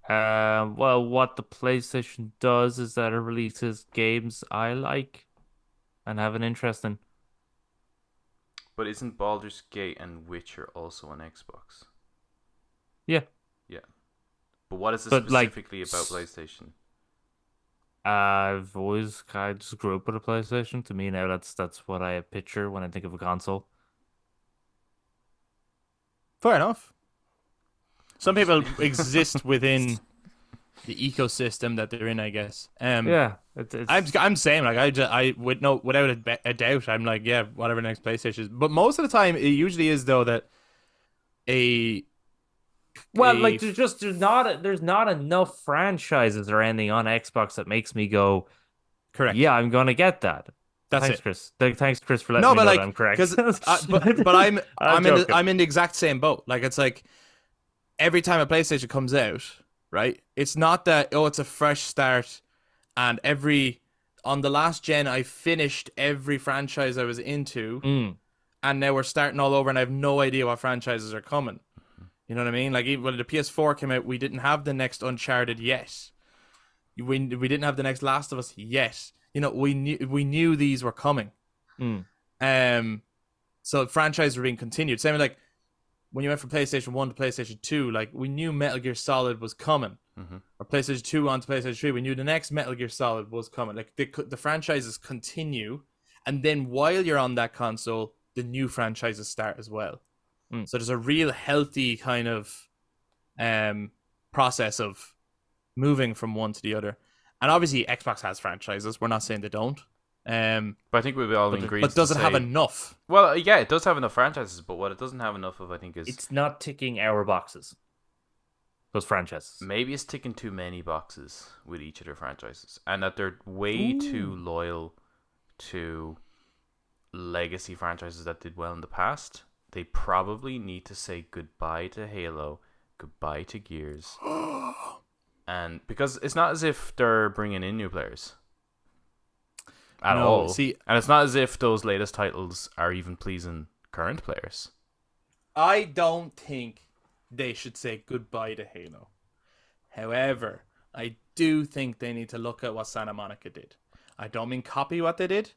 Speaker 3: Well, what the PlayStation does is that it releases games I like and have an interest in.
Speaker 2: But isn't Baldur's Gate and Witcher also on Xbox?
Speaker 3: Yeah.
Speaker 2: Yeah. But what is it specifically about PlayStation?
Speaker 3: I've always kind of just grew up with a PlayStation. To me now, that's what I picture when I think of a console.
Speaker 1: Fair enough. Some people exist within the ecosystem that they're in, I guess.
Speaker 3: Yeah, it's
Speaker 1: I'm saying like I would no without a doubt I'm like yeah whatever next PlayStation is, but most of the time it usually is though that a
Speaker 3: well, like there's not enough franchises or anything on Xbox that makes me go,
Speaker 1: correct.
Speaker 3: yeah, I'm gonna get that.
Speaker 1: That's
Speaker 3: Thanks,
Speaker 1: it.
Speaker 3: Chris. Thanks, Chris, for letting
Speaker 1: No,
Speaker 3: me
Speaker 1: but
Speaker 3: know that
Speaker 1: like
Speaker 3: I'm correct.
Speaker 1: because but
Speaker 3: I'm joking.
Speaker 1: I'm in the exact same boat. Like it's like every time a PlayStation comes out, right? It's not that oh it's a fresh start, and on the last gen I finished every franchise I was into.
Speaker 3: Mm.
Speaker 1: And now we're starting all over, and I have no idea what franchises are coming. You know what I mean? Like even when the PS4 came out, we didn't have the next Uncharted yet. We didn't have the next Last of Us yet. You know, we knew these were coming. So franchises were being continued. Same like when you went from PlayStation 1 to PlayStation 2, like we knew Metal Gear Solid was coming. Or PlayStation 2 on to PlayStation 3, we knew the next Metal Gear Solid was coming. Like the franchises continue, and then while you're on that console, the new franchises start as well. So there's a real healthy kind of process of moving from one to the other. And obviously Xbox has franchises. We're not saying they don't.
Speaker 2: But I think we've all agreed.
Speaker 1: But does it have enough?
Speaker 2: Well, yeah, it does have enough franchises, but what it doesn't have enough of, I think, is
Speaker 3: It's not ticking our boxes. Those franchises.
Speaker 2: maybe it's ticking too many boxes with each of their franchises, and that they're way too loyal to legacy franchises that did well in the past. They probably need to say goodbye to Halo, goodbye to Gears, and because it's not as if they're bringing in new players at all.
Speaker 1: See,
Speaker 2: and it's not as if those latest titles are even pleasing current players.
Speaker 1: I don't think they should say goodbye to Halo. However, I do think they need to look at what Santa Monica did. I don't mean copy what they did.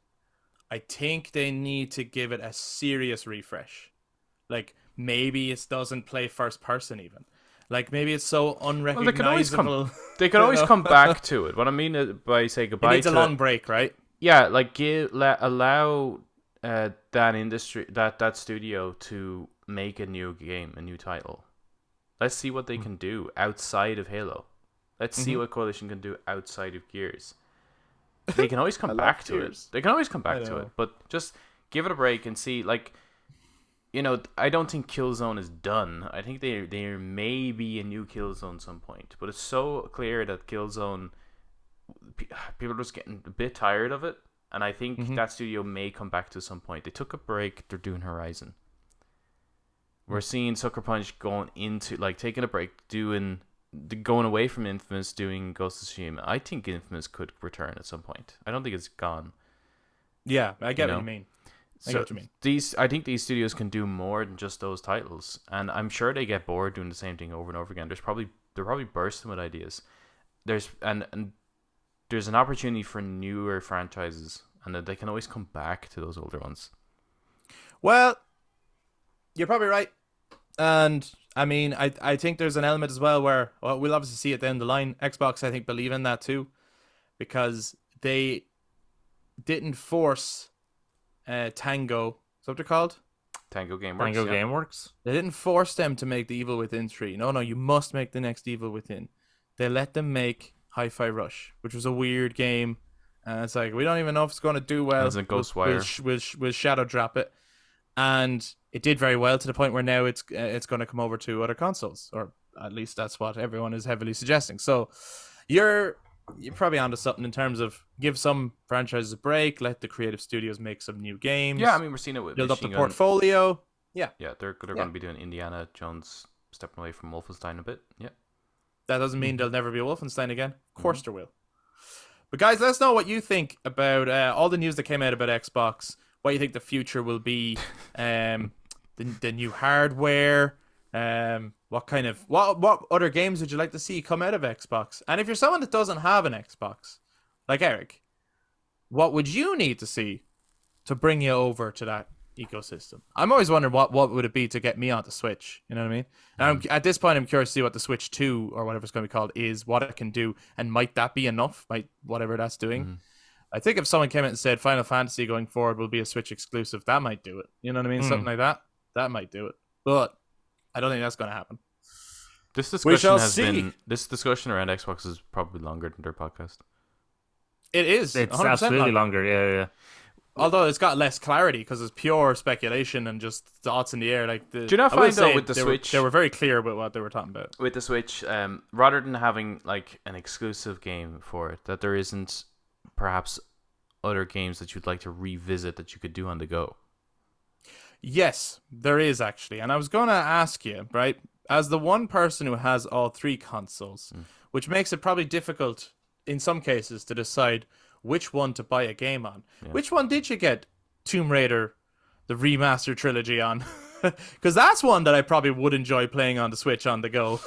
Speaker 1: I think they need to give it a serious refresh. Like, maybe it doesn't play first person even. Like, maybe it's so unrecognizable.
Speaker 2: They can always come back to it. What I mean by say goodbye
Speaker 1: It needs
Speaker 2: to
Speaker 1: a long break, right?
Speaker 2: Yeah, like allow that industry, that studio to make a new game, a new title. Let's see what they can do outside of Halo. Let's see what Coalition can do outside of Gears. They can always come back to it. They can always come back to it, but just give it a break and see. Like, you know, I don't think Killzone is done. I think there may be a new Killzone at some point, but it's so clear that Killzone, people are just getting a bit tired of it, and I think that studio may come back to some point. They took a break. They're doing Horizon. We're seeing Sucker Punch going into, like, taking a break, going away from Infamous, doing Ghost of Tsushima. I think Infamous could return at some point. I don't think it's gone.
Speaker 1: Yeah, I get what you mean. I get what you mean.
Speaker 2: I think these studios can do more than just those titles, and I'm sure they get bored doing the same thing over and over again. They're probably bursting with ideas. There's an opportunity for newer franchises, and that they can always come back to those older ones.
Speaker 1: Well, you're probably right. And I mean, I think there's an element as well where we'll obviously see it down the line. Xbox, I think, believe in that too, because they didn't force Tango. Is that what they're called?
Speaker 2: Tango Gameworks.
Speaker 3: Tango Gameworks.
Speaker 1: They didn't force them to make the Evil Within 3. No, you must make the next Evil Within. They let them make Hi-Fi Rush, which was a weird game. And it's like, we don't even know if it's going to do well.
Speaker 2: As a Ghostwire.
Speaker 1: We'll shadow drop it. And it did very well to the point where now it's going to come over to other consoles, or at least that's what everyone is heavily suggesting. So you're probably onto something in terms of give some franchises a break, let the creative studios make some new games.
Speaker 2: Yeah, I mean, we're seeing it with
Speaker 1: build up the
Speaker 2: Machine Gun.
Speaker 1: portfolio. Yeah,
Speaker 2: they're going to be doing Indiana Jones, stepping away from Wolfenstein a bit. Yeah,
Speaker 1: that doesn't mean there'll never be a Wolfenstein again. Of course there will. But guys, let us know what you think about all the news that came out about Xbox. What you think the future will be, the new hardware, what other games would you like to see come out of Xbox? And if you're someone that doesn't have an Xbox, like Eric, what would you need to see to bring you over to that ecosystem? I'm always wondering what would it be to get me onto Switch. You know what I mean? And at this point, I'm curious to see what the Switch 2 or whatever it's going to be called is, what it can do, and might that be enough? Might whatever that's doing. I think if someone came out and said Final Fantasy going forward will be a Switch exclusive, that might do it. You know what I mean? Something like that. That might do it. But I don't think that's going to happen.
Speaker 2: This
Speaker 1: We
Speaker 2: discussion
Speaker 1: shall
Speaker 2: has
Speaker 1: see.
Speaker 2: been this discussion around Xbox is probably longer than their podcast.
Speaker 1: It is.
Speaker 3: It's
Speaker 1: 100%
Speaker 3: absolutely longer. Yeah.
Speaker 1: Although it's got less clarity because it's pure speculation and just thoughts in the air. Like
Speaker 2: Do you not
Speaker 1: I will
Speaker 2: find though
Speaker 1: say
Speaker 2: with the Switch?
Speaker 1: they were very clear about what they were talking about.
Speaker 2: With the Switch, rather than having like an exclusive game for it, that there isn't perhaps other games that you'd like to revisit that you could do on the go.
Speaker 1: Yes, there is actually, and I was going to ask you, right, as the one person who has all three consoles, which makes it probably difficult in some cases to decide which one to buy a game on.
Speaker 2: Yeah.
Speaker 1: Which one did you get Tomb Raider, the Remastered Trilogy on? Because that's one that I probably would enjoy playing on the Switch on the go.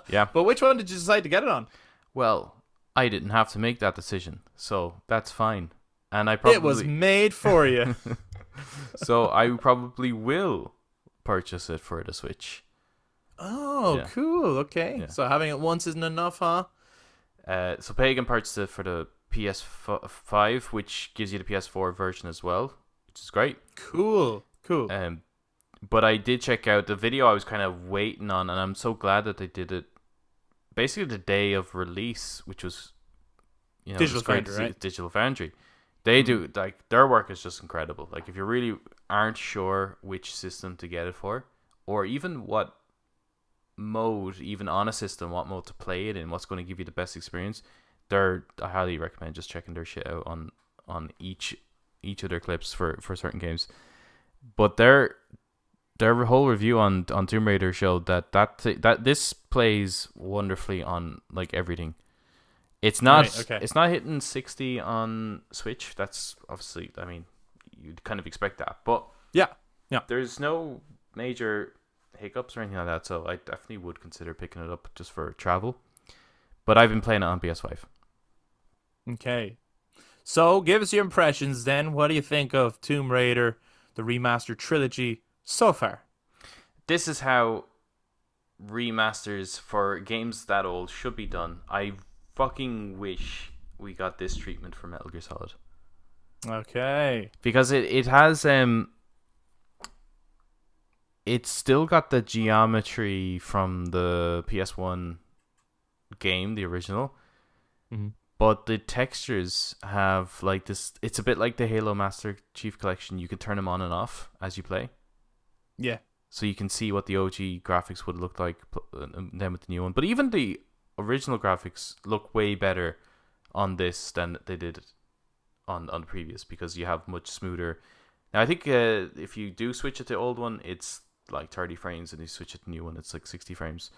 Speaker 2: Yeah.
Speaker 1: But which one did you decide to get it on?
Speaker 2: Well, I didn't have to make that decision, so that's fine. And I probably
Speaker 1: It was made for you.
Speaker 2: so I probably will purchase it for the Switch.
Speaker 1: Oh,
Speaker 2: Yeah.
Speaker 1: cool. Okay.
Speaker 2: Yeah.
Speaker 1: So having it once isn't enough, huh?
Speaker 2: So Pagan purchased it for the PS5, which gives you the PS4 version as well, which is great.
Speaker 1: Cool.
Speaker 2: But I did check out the video I was kind of waiting on, and I'm so glad that they did it basically the day of release, which was,
Speaker 1: Digital
Speaker 2: it's great
Speaker 1: Foundry,
Speaker 2: to see.
Speaker 1: right?
Speaker 2: Digital Foundry. They do, like, their work is just incredible. Like, if you really aren't sure which system to get it for, or even what mode, even on a system, what mode to play it in, what's going to give you the best experience, I highly recommend just checking their shit out on each of their clips for certain games. But their whole review on Tomb Raider showed that this plays wonderfully on like everything. It's not
Speaker 1: Right, okay.
Speaker 2: It's not hitting 60 on Switch. That's obviously, I mean, you'd kind of expect that. But
Speaker 1: Yeah.
Speaker 2: there's no major hiccups or anything like that, so I definitely would consider picking it up just for travel. But I've been playing it on PS5.
Speaker 1: Okay. So give us your impressions then. What do you think of Tomb Raider, the Remastered Trilogy so far?
Speaker 2: This is how remasters for games that old should be done. I fucking wish we got this treatment for Metal Gear Solid.
Speaker 1: Okay.
Speaker 2: Because it has it's still got the geometry from the PS1 game, the original.
Speaker 1: Mm-hmm.
Speaker 2: But the textures have like this, it's a bit like the Halo Master Chief Collection. You can turn them on and off as you play.
Speaker 1: Yeah.
Speaker 2: So you can see what the OG graphics would look like then with the new one. But even the original graphics look way better on this than they did on the previous, because you have much smoother. Now I think if you do switch it to the old one, it's like 30 frames, and you switch it to the new one, it's like 60 frames.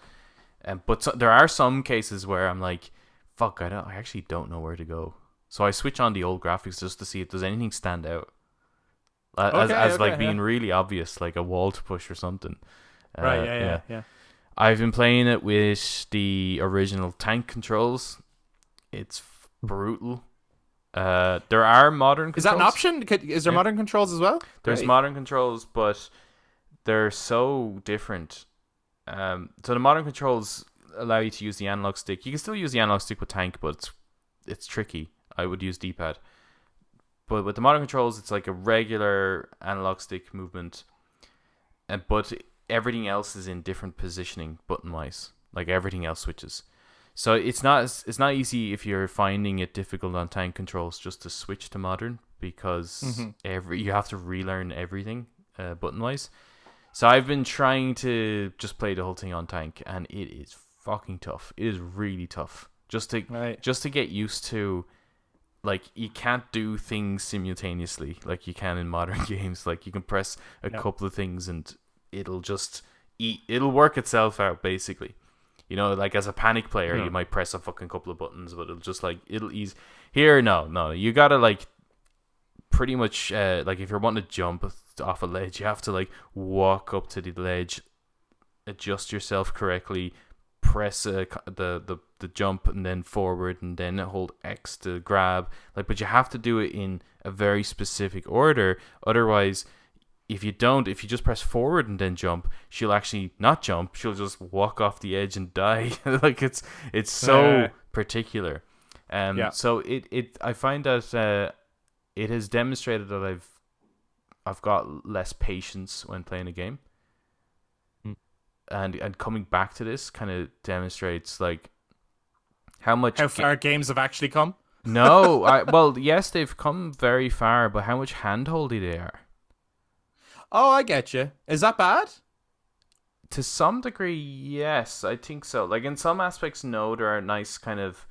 Speaker 2: But there are some cases where I'm like, fuck, I actually don't know where to go. So I switch on the old graphics just to see if there's anything stand out. As like being really obvious, like a wall to push or something.
Speaker 1: Right, yeah.
Speaker 2: I've been playing it with the original tank controls. It's brutal. There are modern controls.
Speaker 1: Is that an option? Is there modern controls as well?
Speaker 2: There's
Speaker 1: Great.
Speaker 2: modern controls, but they're so different. So the modern controls allow you to use the analog stick. You can still use the analog stick with tank, but it's tricky. I would use D-pad. But with the modern controls, it's like a regular analog stick movement, but everything else is in different positioning button-wise. Like everything else switches. So it's not easy if you're finding it difficult on tank controls just to switch to modern, because you have to relearn everything button-wise. So I've been trying to just play the whole thing on tank, and it is fucking tough. It is really tough just to get used to. Like, you can't do things simultaneously like you can in modern games. Like, you can press a couple of things and it'll just it'll work itself out, basically. You know, like as a panic player, you might press a fucking couple of buttons, but it'll ease. Here, no. You gotta, like, pretty much, like, if you're wanting to jump off a ledge, you have to, like, walk up to the ledge, adjust yourself correctly, press the jump and then forward, and then hold X to grab. Like, but you have to do it in a very specific order. Otherwise, if you just press forward and then jump, she'll actually not jump. She'll just walk off the edge and die. Like, it's so particular. So I find that it has demonstrated that I've got less patience when playing a game. and coming back to this kind of demonstrates like how much
Speaker 1: How far games have actually come.
Speaker 2: No, well, yes, they've come very far, but how much handholdy they are.
Speaker 1: Oh, I get you. Is that bad?
Speaker 2: To some degree, yes, I think so. Like in some aspects, no, there are nice kind of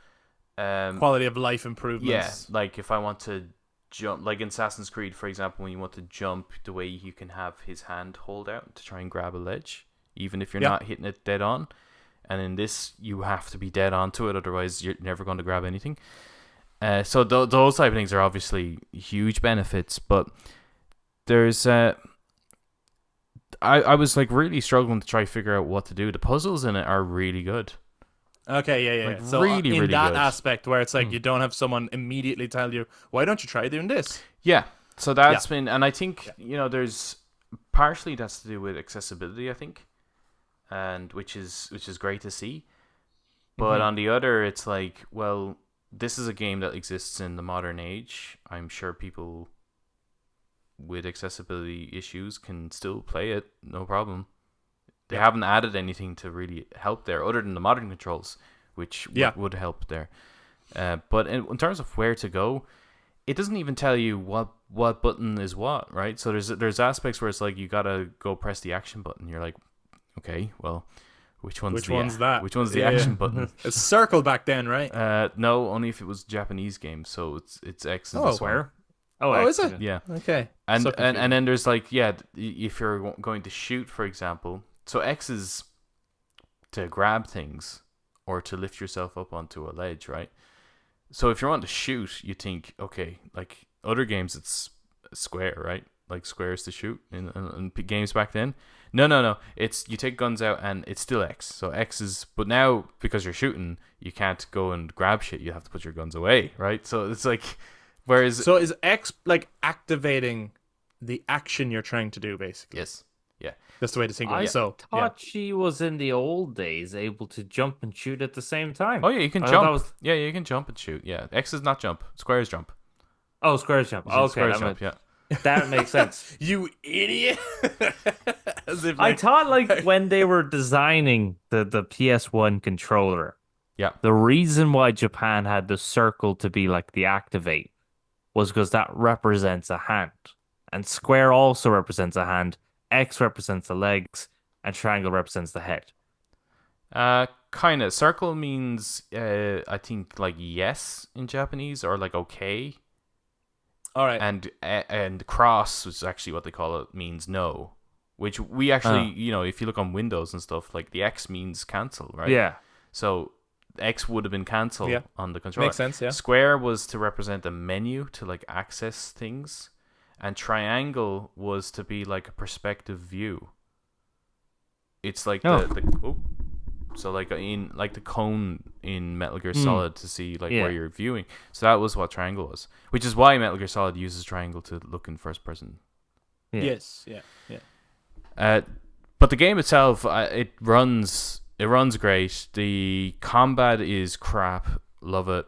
Speaker 1: Quality of life
Speaker 2: yeah,
Speaker 1: improvements.
Speaker 2: like if I want to jump, like in Assassin's Creed, for example, when you want to jump, the way you can have his hand hold out to try and grab a ledge, even if you're
Speaker 1: Yep.
Speaker 2: not hitting it dead on. And in this, you have to be dead on to it, otherwise you're never going to grab anything. So those type of things are obviously huge benefits, but there's I was like really struggling to try to figure out what to do. The puzzles in it are really good.
Speaker 1: Okay, yeah.
Speaker 2: Like,
Speaker 1: So
Speaker 2: really,
Speaker 1: in
Speaker 2: really
Speaker 1: that
Speaker 2: good.
Speaker 1: aspect where it's like you don't have someone immediately tell you, why don't you try doing this?
Speaker 2: Yeah. So that's been, and I think there's partially that's to do with accessibility, I think, and which is great to see. But on the other, it's like, well, this is a game that exists in the modern age. I'm sure people with accessibility issues can still play it, no problem. They haven't added anything to really help there, other than the modern controls, which would help there. But in terms of where to go, it doesn't even tell you what button is what, right? So there's aspects where it's like you gotta go press the action button. You're like, okay, well, which one's
Speaker 1: that?
Speaker 2: Which one's the action button?
Speaker 1: It's circle back then, right?
Speaker 2: No, only if it was Japanese game. So it's X is
Speaker 1: Oh,
Speaker 2: this one.
Speaker 3: Where?
Speaker 1: Oh, is it?
Speaker 2: Yeah.
Speaker 1: Okay.
Speaker 2: And
Speaker 1: So
Speaker 2: and then there's like, if you're going to shoot, for example, so X is to grab things or to lift yourself up onto a ledge, right? So if you want to shoot, you think, okay, like other games, it's square, right? Like squares to shoot in games back then. No. It's you take guns out and it's still X. So X is, but now because you're shooting, you can't go and grab shit. You have to put your guns away, right? So it's like, whereas
Speaker 1: So is X like activating the action you're trying to do, basically?
Speaker 2: yes, yeah.
Speaker 1: That's the way to think of
Speaker 3: I
Speaker 1: it. So
Speaker 3: thought she was in the old days able to jump and shoot at the same time.
Speaker 2: Oh yeah, you can
Speaker 3: I thought
Speaker 2: jump.
Speaker 3: that was-
Speaker 2: Yeah, you can jump and shoot. Yeah, X is not jump. Square is jump.
Speaker 3: Oh, squares jump. Okay,
Speaker 2: Square is
Speaker 3: that,
Speaker 2: jump. Yeah.
Speaker 3: that makes sense.
Speaker 1: you idiot! As if
Speaker 3: I
Speaker 1: like,
Speaker 3: thought like when they were designing the PS1 controller,
Speaker 2: Yeah.
Speaker 3: the reason why Japan had the circle to be like the activate was because that represents a hand. And square also represents a hand, X represents the legs, and triangle represents the head.
Speaker 2: Kind of. Circle means, I think, like yes in Japanese, or like okay.
Speaker 1: all right.
Speaker 2: And cross, which is actually what they call it, means no. Which we actually, if you look on Windows and stuff, like the X means cancel, right?
Speaker 3: Yeah.
Speaker 2: So X would have been cancel on the controller.
Speaker 1: Makes sense, yeah.
Speaker 2: Square was to represent a menu to like access things, and triangle was to be like a perspective view. It's like so like in like the cone in Metal Gear Solid to see like where you're viewing. So that was what triangle was, which is why Metal Gear Solid uses triangle to look in first person.
Speaker 3: Yeah.
Speaker 1: Yes, yeah.
Speaker 2: But the game itself, it runs great. The combat is crap. Love it.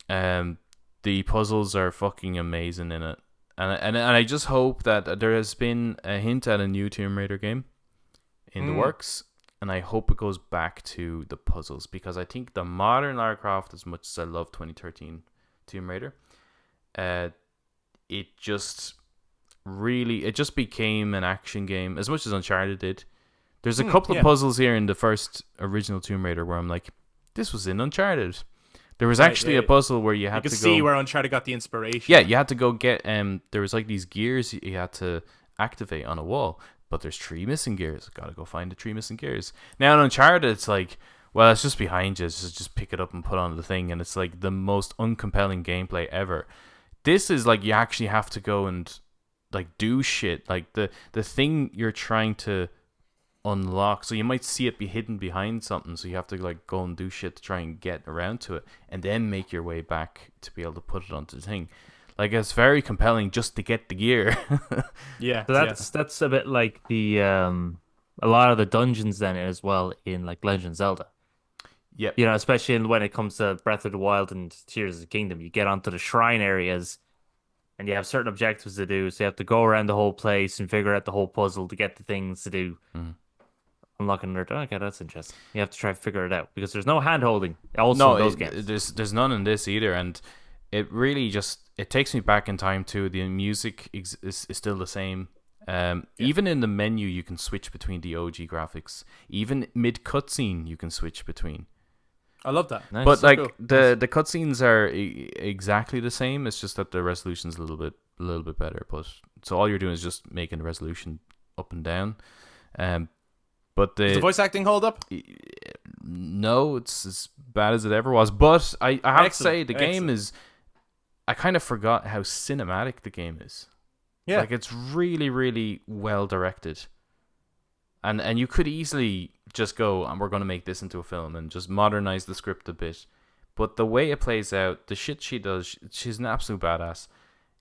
Speaker 2: The puzzles are fucking amazing in it. And I just hope that there has been a hint at a new Tomb Raider game in the works, and I hope it goes back to the puzzles, because I think the modern Lara Croft, as much as I love 2013 Tomb Raider, it just became an action game as much as Uncharted did. There's a couple of puzzles here in the first original Tomb Raider where I'm like, this was in Uncharted. There was actually a puzzle where you had to go...
Speaker 1: You could see where Uncharted got the inspiration.
Speaker 2: Yeah, you had to go get... there was like these gears you had to activate on a wall, but there's 3 missing gears. Gotta go find the 3 missing gears. Now in Uncharted, it's like, well, it's just behind you. Just pick it up and put on the thing, and it's like the most uncompelling gameplay ever. This is like you actually have to go and like do shit. Like the thing you're trying to unlock, so you might see it be hidden behind something, so you have to like go and do shit to try and get around to it, and then make your way back to be able to put it onto the thing. Like, it's very compelling just to get the gear.
Speaker 1: Yeah.
Speaker 3: So that's a bit like the a lot of the dungeons then as well in like Legend of Zelda.
Speaker 2: Yep.
Speaker 3: You know, especially when it comes to Breath of the Wild and Tears of the Kingdom, you get onto the shrine areas and you have certain objectives to do, so you have to go around the whole place and figure out the whole puzzle to get the things to do. unlocking their. Okay, that's interesting. You have to try to figure it out because there's no hand holding. Also,
Speaker 2: No,
Speaker 3: in those games.
Speaker 2: there's none in this either, and it really just it takes me back in time too. The music is still the same. Even in the menu, you can switch between the OG graphics. Even mid cutscene, you can switch between.
Speaker 1: I love that.
Speaker 3: Nice.
Speaker 2: But
Speaker 1: So
Speaker 2: like
Speaker 1: cool.
Speaker 2: the cutscenes are exactly the same. It's just that the resolution's a little bit better. But so all you're doing is just making the resolution up and down. But
Speaker 1: Does the voice acting hold up?
Speaker 2: no, it's as bad as it ever was. But I have to say the game
Speaker 1: Excellent.
Speaker 2: is. I kind of forgot how cinematic the game is.
Speaker 1: Yeah.
Speaker 2: Like it's really, really well directed. And you could easily just go, and we're going to make this into a film and just modernize the script a bit. But the way it plays out, the shit she does, she's an absolute badass.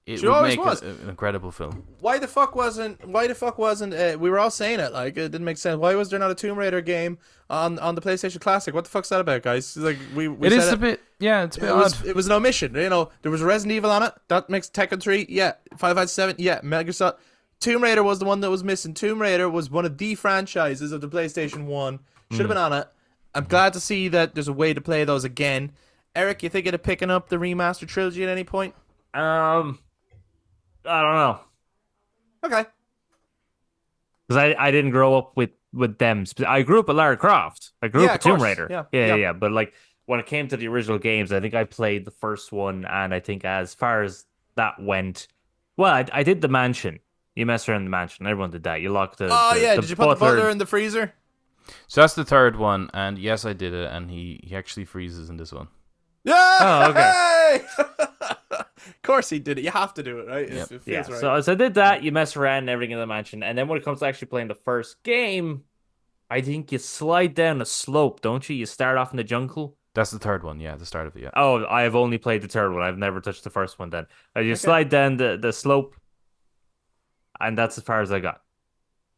Speaker 2: It
Speaker 1: She
Speaker 2: would
Speaker 1: always
Speaker 2: make
Speaker 1: was.
Speaker 2: an incredible film.
Speaker 1: Why the fuck wasn't? We were all saying it. Like it didn't make sense. Why was there not a Tomb Raider game on the PlayStation Classic? What the fuck's that about, guys? Like we
Speaker 2: It
Speaker 1: said
Speaker 2: is a bit, yeah, it's a bit odd.
Speaker 1: It was an omission. You know, there was Resident Evil on it. That makes Tekken 3. Yeah, Final Fantasy 7. Yeah, Microsoft. Tomb Raider was the one that was missing. Tomb Raider was one of the franchises of the PlayStation 1. Should have been on it. I'm glad to see that there's a way to play those again. Eric, you thinking of picking up the Remastered Trilogy at any point?
Speaker 3: I don't know.
Speaker 1: Okay.
Speaker 3: Because I didn't grow up with them. I grew up with Lara Croft. I grew
Speaker 1: Yeah,
Speaker 3: up with
Speaker 1: of course.
Speaker 3: Tomb Raider.
Speaker 1: Yeah.
Speaker 3: Yeah. But like when it came to the original games, I think I played the first one, and I think as far as that went, well, I did the mansion. You messed around in the mansion. Everyone did that. You locked the.
Speaker 1: Oh, yeah.
Speaker 3: The
Speaker 1: Did you put the butler in the freezer?
Speaker 2: So that's the third one, and yes, I did it, and he actually freezes in this one.
Speaker 1: Yeah.
Speaker 3: Oh, okay.
Speaker 1: Of course he did it. You have to do it, right?
Speaker 2: Yep.
Speaker 1: It feels
Speaker 3: Yeah.
Speaker 1: right.
Speaker 3: So I did that. You mess around and everything in the mansion, and then when it comes to actually playing the first game, I think you slide down a slope, don't you? You start off in the jungle.
Speaker 2: That's the third one, yeah, the start of it, yeah.
Speaker 3: Oh, I have only played the third one. I've never touched the first one. Then you slide down the slope, and that's as far as I got.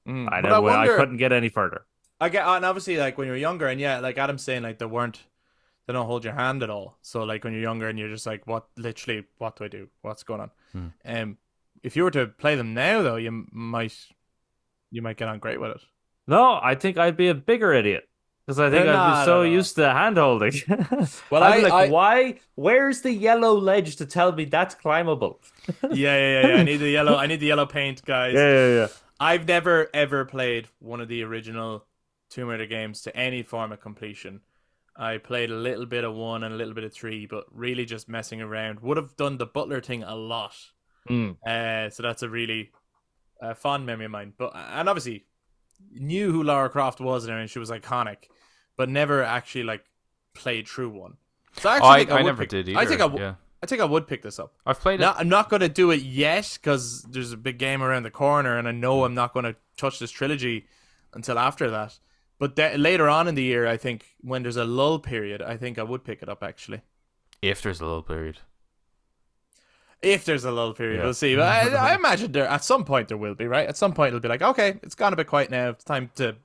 Speaker 3: I
Speaker 1: But
Speaker 3: never, I
Speaker 1: wonder-
Speaker 3: couldn't get any further.
Speaker 1: I get, and obviously, like when you're younger, and yeah, like Adam's saying, like they don't hold your hand at all. So like when you're younger and you're just like, what do I do? What's going on? If you were to play them now, though, you might get on great with it.
Speaker 3: No, I think I'd be a bigger idiot because I think I'd be so used to hand holding.
Speaker 1: Well,
Speaker 3: I'd be like, why? Where's the yellow ledge to tell me that's climbable?
Speaker 1: Yeah. I need the yellow paint, guys.
Speaker 3: Yeah.
Speaker 1: I've never ever played one of the original Tomb Raider games to any form of completion. I played a little bit of 1 and a little bit of 3, but really just messing around. Would have done the butler thing a lot. So that's a really fond memory of mine. And obviously knew who Lara Croft was and she was iconic, but never actually like played through one. So I actually think I
Speaker 2: never did either.
Speaker 1: I think I would pick this up.
Speaker 2: I've played it.
Speaker 1: I'm not going to do it yet because there's a big game around the corner, and I know I'm not going to touch this trilogy until after that. But later on in the year, I think when there's a lull period, I think I would pick it up actually.
Speaker 2: If there's a little period.
Speaker 1: If there's a lull period, we'll see. But I imagine there at some point there will be, right? At some point it'll be like, okay, it's gone a bit quiet now. It's time to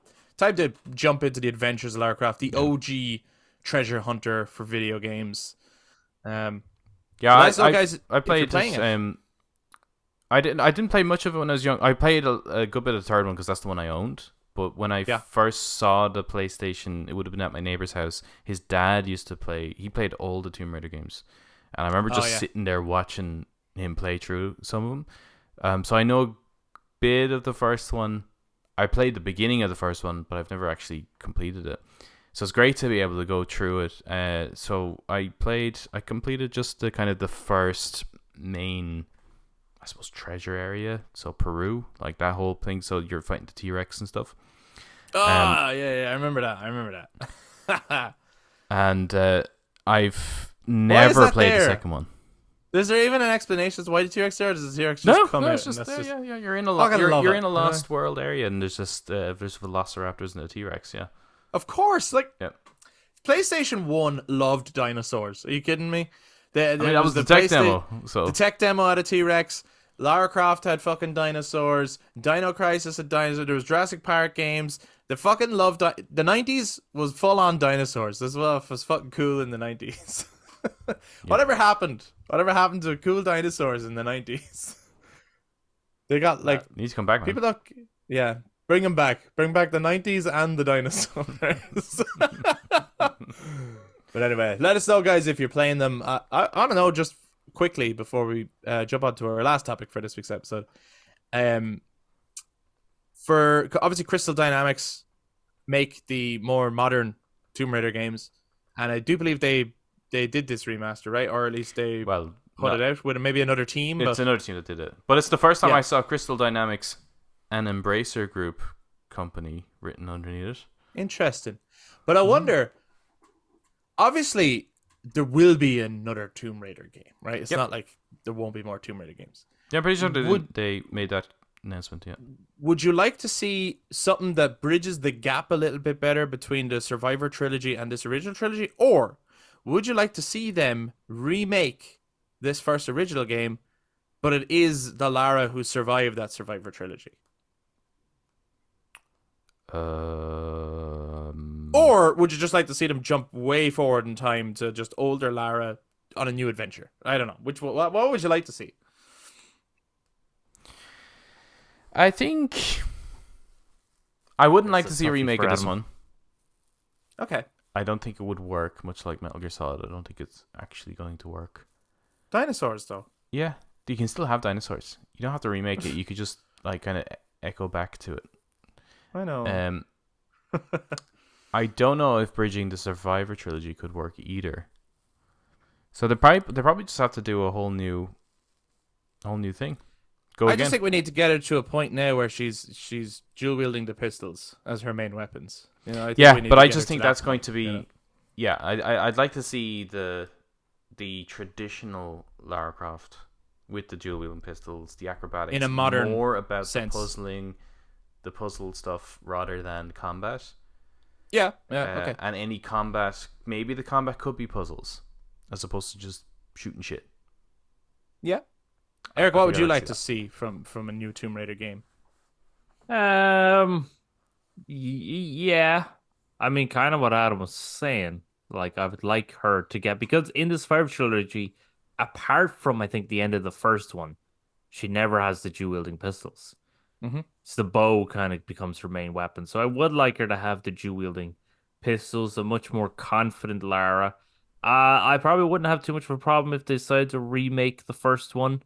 Speaker 1: jump into the adventures of Lara Croft, the OG treasure hunter for video games.
Speaker 2: Yeah,
Speaker 1: guys,
Speaker 2: I played
Speaker 1: playing
Speaker 2: it. I didn't play much of it when I was young. I played a good bit of the third one because that's the one I owned. But when I first saw the PlayStation, it would have been at my neighbor's house. His dad used to play. He played all the Tomb Raider games, and I remember just sitting there watching him play through some of them. So I know a bit of the first one. I played the beginning of the first one, but I've never actually completed it. So it's great to be able to go through it. So I completed just the kind of the first main, I suppose, treasure area. So Peru, like that whole thing. So you're fighting the T-Rex and stuff.
Speaker 1: Yeah, I remember that.
Speaker 2: And I've never played the second one.
Speaker 1: Is there even an explanation as to why the T-Rex there? Or does the T-Rex just come out?
Speaker 2: It's just there. Yeah. You're in a
Speaker 1: you're
Speaker 2: in a lost world area, and there's just there's velociraptors and a T-Rex. Yeah.
Speaker 1: Of course, like
Speaker 2: yeah.
Speaker 1: PlayStation 1 loved dinosaurs. Are you kidding me?
Speaker 2: That was the tech demo. So
Speaker 1: the tech demo had a T-Rex. Lara Croft had fucking dinosaurs. Dino Crisis had dinosaurs. There was Jurassic Park games. They fucking loved the 90s was full on dinosaurs as well. It was fucking cool in the 90s. Whatever happened to cool dinosaurs in the 90s? They got like
Speaker 2: needs to come back, man.
Speaker 1: people don't. Yeah, Bring them back. Bring back the 90s and the dinosaurs. But anyway, let us know, guys, if you're playing them. I don't know, just quickly before we jump on to our last topic for this week's episode. For obviously Crystal Dynamics make the more modern Tomb Raider games, and I do believe they did this remaster, right? Or at least they put it out with maybe another team.
Speaker 2: It's another team that did it, but it's the first time
Speaker 1: Yeah.
Speaker 2: I saw Crystal Dynamics and Embracer Group company written underneath it.
Speaker 1: Interesting. But I wonder, obviously, there will be another Tomb Raider game, right? It's not like there won't be more Tomb Raider games.
Speaker 2: Yeah, I'm pretty sure they made that announcement, yeah.
Speaker 1: Would you like to see something that bridges the gap a little bit better between the Survivor trilogy and this original trilogy? Or would you like to see them remake this first original game, but it is the Lara who survived that Survivor trilogy? Or would you just like to see them jump way forward in time to just older Lara on a new adventure? I don't know. What would you like to see?
Speaker 2: I think I wouldn't like to see a
Speaker 3: toughie
Speaker 2: remake
Speaker 3: for
Speaker 2: of this
Speaker 3: Adam.
Speaker 2: one.
Speaker 1: Okay.
Speaker 2: I don't think it would work, much like Metal Gear Solid. I don't think it's actually going to work.
Speaker 1: Dinosaurs, though.
Speaker 2: Yeah, you can still have dinosaurs. You don't have to remake it. You could just like kind of echo back to it.
Speaker 1: I know.
Speaker 2: I don't know if bridging the Survivor trilogy could work either. So they probably just have to do a whole new thing.
Speaker 1: I just think we need to get her to a point now where she's dual wielding the pistols as her main weapons. You know, I think we need
Speaker 2: but
Speaker 1: to
Speaker 2: I
Speaker 1: get
Speaker 2: just
Speaker 1: her
Speaker 2: think
Speaker 1: to that
Speaker 2: that's going
Speaker 1: point,
Speaker 2: to be,
Speaker 1: you know?
Speaker 2: yeah. I'd like to see the traditional Lara Croft with the dual wielding pistols, the acrobatics,
Speaker 1: In a modern
Speaker 2: more about
Speaker 1: sense.
Speaker 2: the puzzle stuff rather than combat.
Speaker 1: Yeah. Okay.
Speaker 2: And any combat, maybe the combat could be puzzles as opposed to just shooting shit.
Speaker 1: Yeah. Eric, what would you like
Speaker 2: see
Speaker 1: to see from a new Tomb Raider game?
Speaker 3: Yeah. I mean, kind of what Adam was saying. Like, I would like her to get, because in this Survivor trilogy, apart from I think the end of the first one, she never has the dual wielding pistols.
Speaker 1: Mhm.
Speaker 3: So the bow kind of becomes her main weapon. So I would like her to have the dual wielding pistols, a much more confident Lara. I probably wouldn't have too much of a problem if they decided to remake the first one.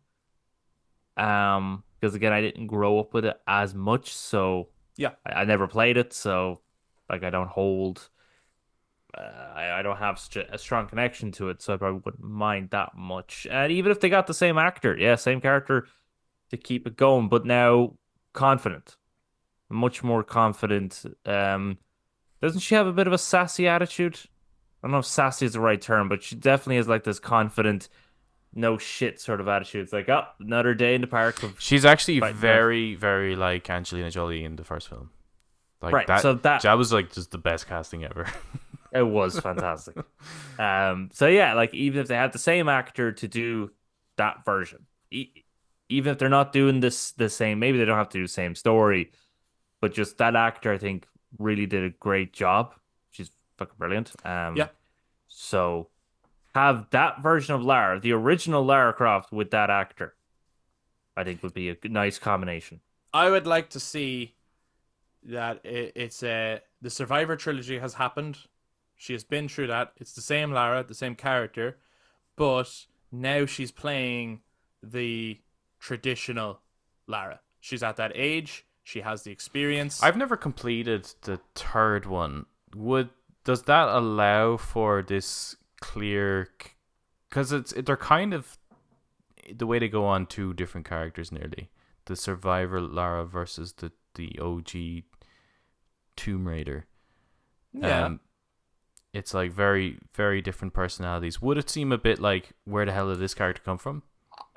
Speaker 3: Because again, I didn't grow up with it as much, so
Speaker 1: Yeah.
Speaker 3: I never played it, so like I don't hold, I don't have such a strong connection to it, so I probably wouldn't mind that much. And even if they got the same actor, yeah, same character to keep it going, but now confident, much more confident. Doesn't she have a bit of a sassy attitude? I don't know if sassy is the right term, but she definitely has like this confident, no shit sort of attitude. It's like, oh, another day in the park.
Speaker 2: She's actually
Speaker 3: Right,
Speaker 2: very, very like Angelina Jolie in the first film. Like
Speaker 3: Right, so that
Speaker 2: was like just the best casting ever.
Speaker 3: it was fantastic. So yeah, like even if they had the same actor to do that version, even if they're not doing this the same, maybe they don't have to do the same story, but just that actor, I think, really did a great job. She's fucking brilliant.
Speaker 1: Yeah.
Speaker 3: So have that version of Lara, the original Lara Croft, with that actor, I think would be a nice combination.
Speaker 1: I would like to see that it's the Survivor trilogy has happened. She has been through that. It's the same Lara, the same character, but now she's playing the traditional Lara. She's at that age. She has the experience.
Speaker 2: I've never completed the third one. Does that allow for this clear? Because they're kind of the way they go on two different characters nearly. The Survivor Lara versus the OG Tomb Raider.
Speaker 1: Yeah.
Speaker 2: It's like very, very different personalities. Would it seem a bit like, where the hell did this character come from?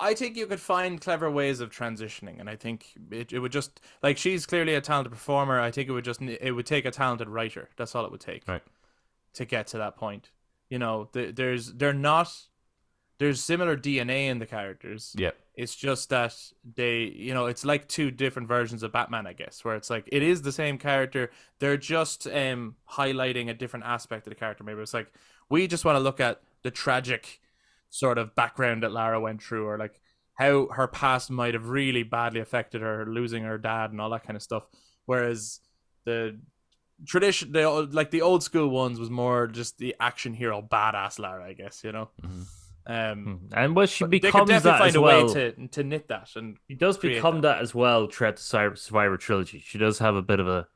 Speaker 1: I think you could find clever ways of transitioning, and I think it would just, like, she's clearly a talented performer. I think it would take a talented writer. That's all it would take,
Speaker 2: Right,
Speaker 1: to get to that point. You know, there's similar DNA in the characters.
Speaker 2: yeah.
Speaker 1: It's just that it's like two different versions of Batman, I guess, where it's like it is the same character. They're just highlighting a different aspect of the character. Maybe it's like we just want to look at the tragic sort of background that Lara went through, or like how her past might have really badly affected her, losing her dad and all that kind of stuff. whereas the the old school ones was more just the action hero badass Lara, I guess, you know.
Speaker 3: And what she
Speaker 1: But they could
Speaker 3: becomes
Speaker 1: definitely
Speaker 3: that
Speaker 1: find
Speaker 3: as
Speaker 1: a
Speaker 3: well.
Speaker 1: way to knit that and
Speaker 3: She does
Speaker 1: create
Speaker 3: become that as well throughout the Survivor trilogy. She does have a bit of a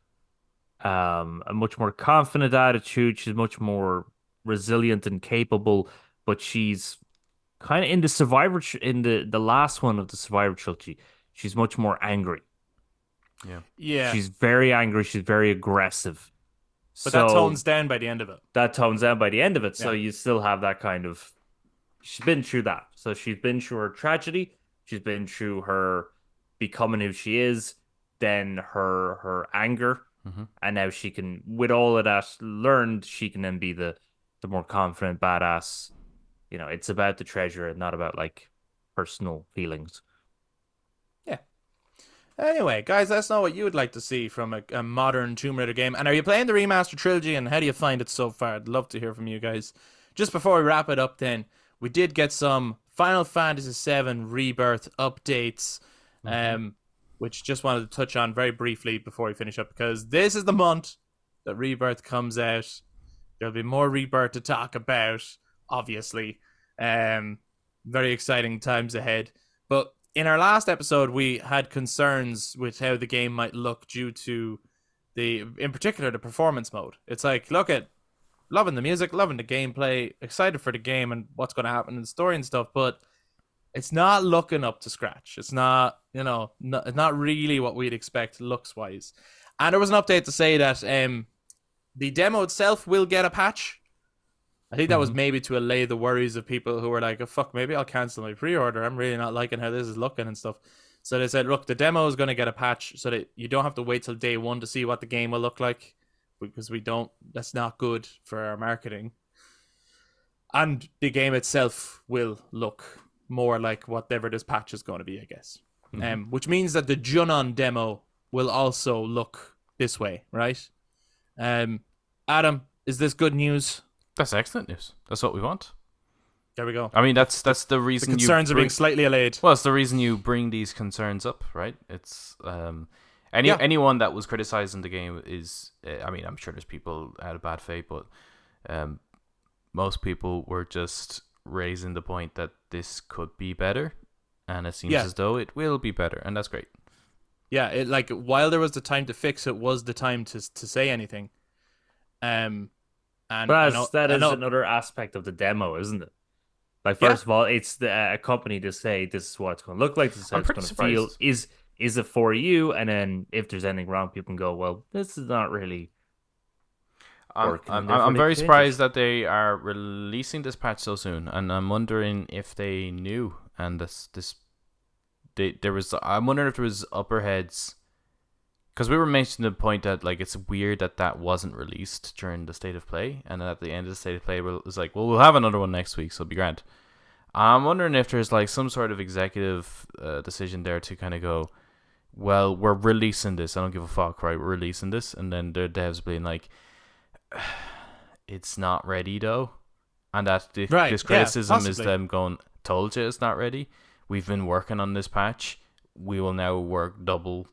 Speaker 3: much more confident attitude. She's much more resilient and capable, but she's kind of in the in the last one of the Survivor trilogy. She's much more angry.
Speaker 1: Yeah.
Speaker 3: She's very angry. She's very aggressive.
Speaker 1: But
Speaker 3: So
Speaker 1: that tones down by the end of it.
Speaker 3: that tones down by the end of it. So
Speaker 1: Yeah.
Speaker 3: you still have that kind of. She's been through that. So she's been through her tragedy. She's been through her becoming who she is. Then her anger, and now she can, with all of that learned, she can then be the more confident badass. You know, it's about the treasure and not about like personal feelings.
Speaker 1: Yeah. Anyway, guys, let us know what you would like to see from a modern Tomb Raider game. And are you playing the Remastered Trilogy, and how do you find it so far? I'd love to hear from you guys. Just before we wrap it up then, we did get some Final Fantasy VII Rebirth updates, which just wanted to touch on very briefly before we finish up, because this is the month that Rebirth comes out. There'll be more Rebirth to talk about, obviously. Very exciting times ahead. But in our last episode, we had concerns with how the game might look due to in particular, the performance mode. It's like, look at loving the music, loving the gameplay, excited for the game and what's going to happen in the story and stuff, but it's not looking up to scratch. It's not, not really what we'd expect looks-wise. And there was an update to say that the demo itself will get a patch. I think that was maybe to allay the worries of people who were like, oh, fuck, maybe I'll cancel my pre-order. I'm really not liking how this is looking and stuff. So they said, look, the demo is going to get a patch so that you don't have to wait till day one to see what the game will look like, because that's not good for our marketing. And the game itself will look more like whatever this patch is going to be, I guess. Which means that the Junon demo will also look this way, right? Adam, is this good news?
Speaker 2: That's excellent news. That's what we want.
Speaker 1: There we go.
Speaker 2: I mean, that's the reason
Speaker 1: the concerns are being slightly allayed.
Speaker 2: Well, it's the reason you bring these concerns up, right? It's anyone that was criticizing the game is, I mean, I'm sure there's people out of bad faith, but most people were just raising the point that this could be better, and it seems as though it will be better, and that's great.
Speaker 1: Yeah, while there was the time to fix it, was the time to say anything. And
Speaker 3: that is another aspect of the demo, isn't it? Like, first of all, it's a company to say this is what it's going to look like, this is how it's going to feel. Is it for you? And then if there's anything wrong, people can go, well, this is not really.
Speaker 2: I'm very surprised that they are releasing this patch so soon, and I'm wondering if they knew. And I'm wondering if there was upper heads, because we were mentioning the point that like it's weird that wasn't released during the state of play, and then at the end of the state of play, it was like, well, we'll have another one next week, so it'll be grand. I'm wondering if there's like some sort of executive decision there to kind of go, well, we're releasing this. I don't give a fuck, right? We're releasing this, and then the devs being like, it's not ready though, and that this criticism is them going, told you it's not ready. We've been working on this patch. We will now work double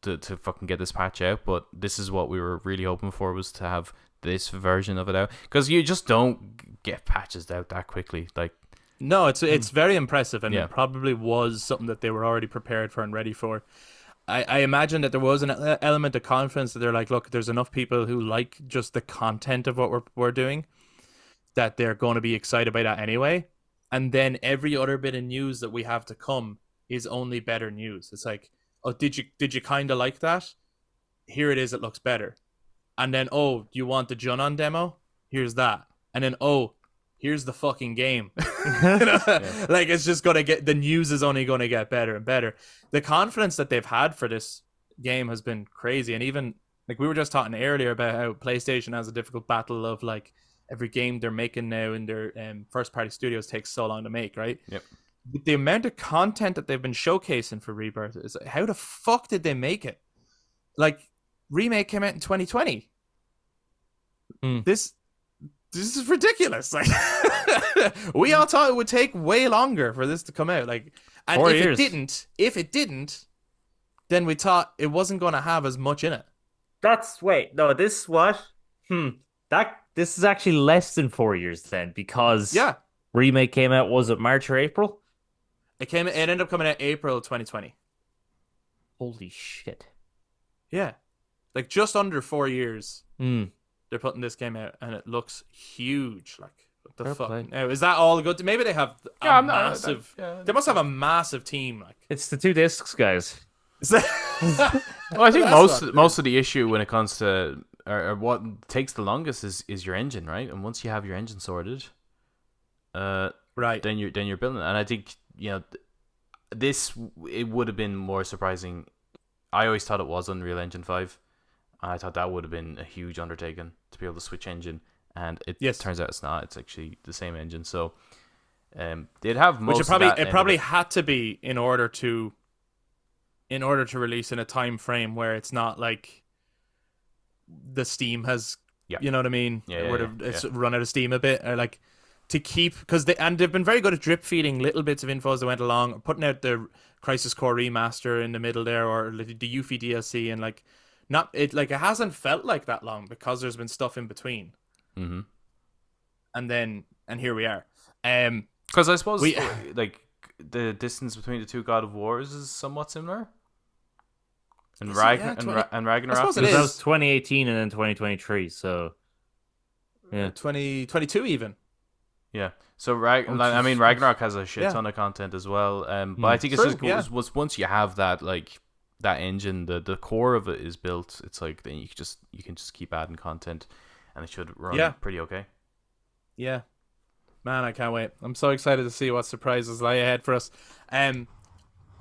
Speaker 2: to fucking get this patch out, but this is what we were really hoping for, was to have this version of it out, because you just don't get patches out that quickly. Like,
Speaker 1: no, it's very impressive, and it probably was something that they were already prepared for and ready for. I imagine that there was an element of confidence that they're like, look, there's enough people who like just the content of what we're doing that they're going to be excited by that anyway. And then every other bit of news that we have to come is only better news. It's like, oh, did you kind of like that? Here it is, it looks better. And then, oh, do you want the Junon demo? Here's that. And then, oh, here's the fucking game. Like, it's just gonna the news is only gonna get better and better. The confidence that they've had for this game has been crazy. And even like we were just talking earlier about how PlayStation has a difficult battle of like every game they're making now in their first party studios takes so long to make, right?
Speaker 2: Yep.
Speaker 1: The amount of content that they've been showcasing for Rebirth is like, how the fuck did they make it? Like, Remake came out in 2020. This is ridiculous. Like, we all thought it would take way longer for this to come out. Like, and
Speaker 3: 4
Speaker 1: if
Speaker 3: years.
Speaker 1: it didn't, then we thought it wasn't going to have as much in it.
Speaker 3: That's wait, no, this what? Hmm. This is actually less than 4 years then, because
Speaker 1: Yeah,
Speaker 3: remake came out, was it March or April?
Speaker 1: it ended up coming out April 2020.
Speaker 3: Holy shit.
Speaker 1: Yeah, like just under 4 years.
Speaker 3: Hmm.
Speaker 1: They're putting this game out, and it looks huge. Like, what the
Speaker 3: Fair
Speaker 1: fuck?
Speaker 3: play.
Speaker 1: Now, is that all good? Maybe they have a
Speaker 2: Yeah, I'm not.
Speaker 1: massive. They must have a massive team. Like,
Speaker 3: It's the 2 discs, guys.
Speaker 1: is that...
Speaker 2: Well, I think
Speaker 1: That's what-
Speaker 2: most of the issue when it comes to or what takes the longest is your engine, right? And once you have your engine sorted,
Speaker 1: right.
Speaker 2: then you're building it. And I think this it would have been more surprising. I always thought it was Unreal Engine 5. I thought that would have been a huge undertaking to be able to switch engine, and it turns out it's not. It's actually the same engine. So they'd have most.
Speaker 1: Which it probably had to be in order to release in a time frame where it's not like the Steam has, you know what I mean? It's run out of steam a bit, or like to keep, because they've been very good at drip feeding little bits of info as they went along, or putting out the Crisis Core remaster in the middle there, or the Yuffie DLC, and like not it like it hasn't felt like that long because there's been stuff in between.
Speaker 2: Mm-hmm.
Speaker 1: And here we are.
Speaker 2: Because I suppose like the distance between the two God of Wars is somewhat similar. And Ragnarok.
Speaker 1: I suppose it
Speaker 3: Because that
Speaker 1: is.
Speaker 3: was 2018 and then 2023, so yeah.
Speaker 1: 2022 even.
Speaker 2: Yeah. So Ragnarok has a shit ton of content as well. But I think it's just was once you have that that engine, the core of it is built. It's like then you can just keep adding content, and it should run pretty okay.
Speaker 1: Yeah. Man, I can't wait. I'm so excited to see what surprises lie ahead for us.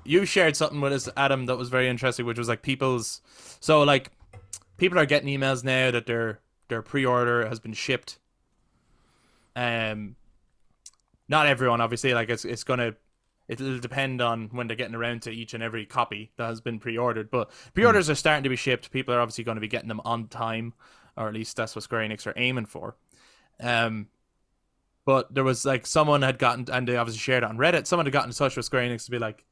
Speaker 1: You shared something with us, Adam, that was very interesting, which was like people are getting emails now that their pre-order has been shipped. Not everyone, obviously, like it'll depend on when they're getting around to each and every copy that has been pre-ordered, but pre-orders are starting to be shipped. People are obviously going to be getting them on time, or at least that's what Square Enix are aiming for. But there was like someone had gotten, and they obviously shared it on Reddit, someone had gotten in touch with Square Enix to be like,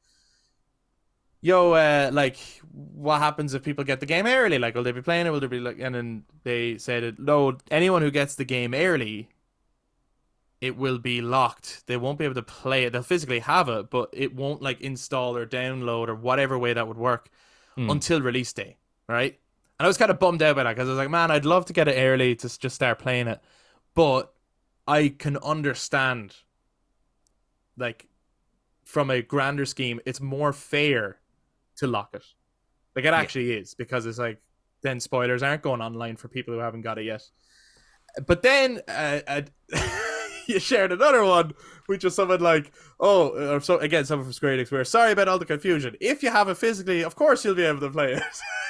Speaker 1: yo, like, what happens if people get the game early? Like, will they be playing it? Will there be like? And then they said, no, anyone who gets the game early, it will be locked. They won't be able to play it. They'll physically have it, but it won't like install or download or whatever way that would work until release day, right? And I was kind of bummed out by that because I was like, man, I'd love to get it early to just start playing it, but I can understand, like, from a grander scheme, it's more fair to lock it. Like, it actually is, because it's like, then spoilers aren't going online for people who haven't got it yet. But then you shared another one, which was someone like, someone from Square Enix, we're sorry about all the confusion. If you have it physically, of course you'll be able to play it,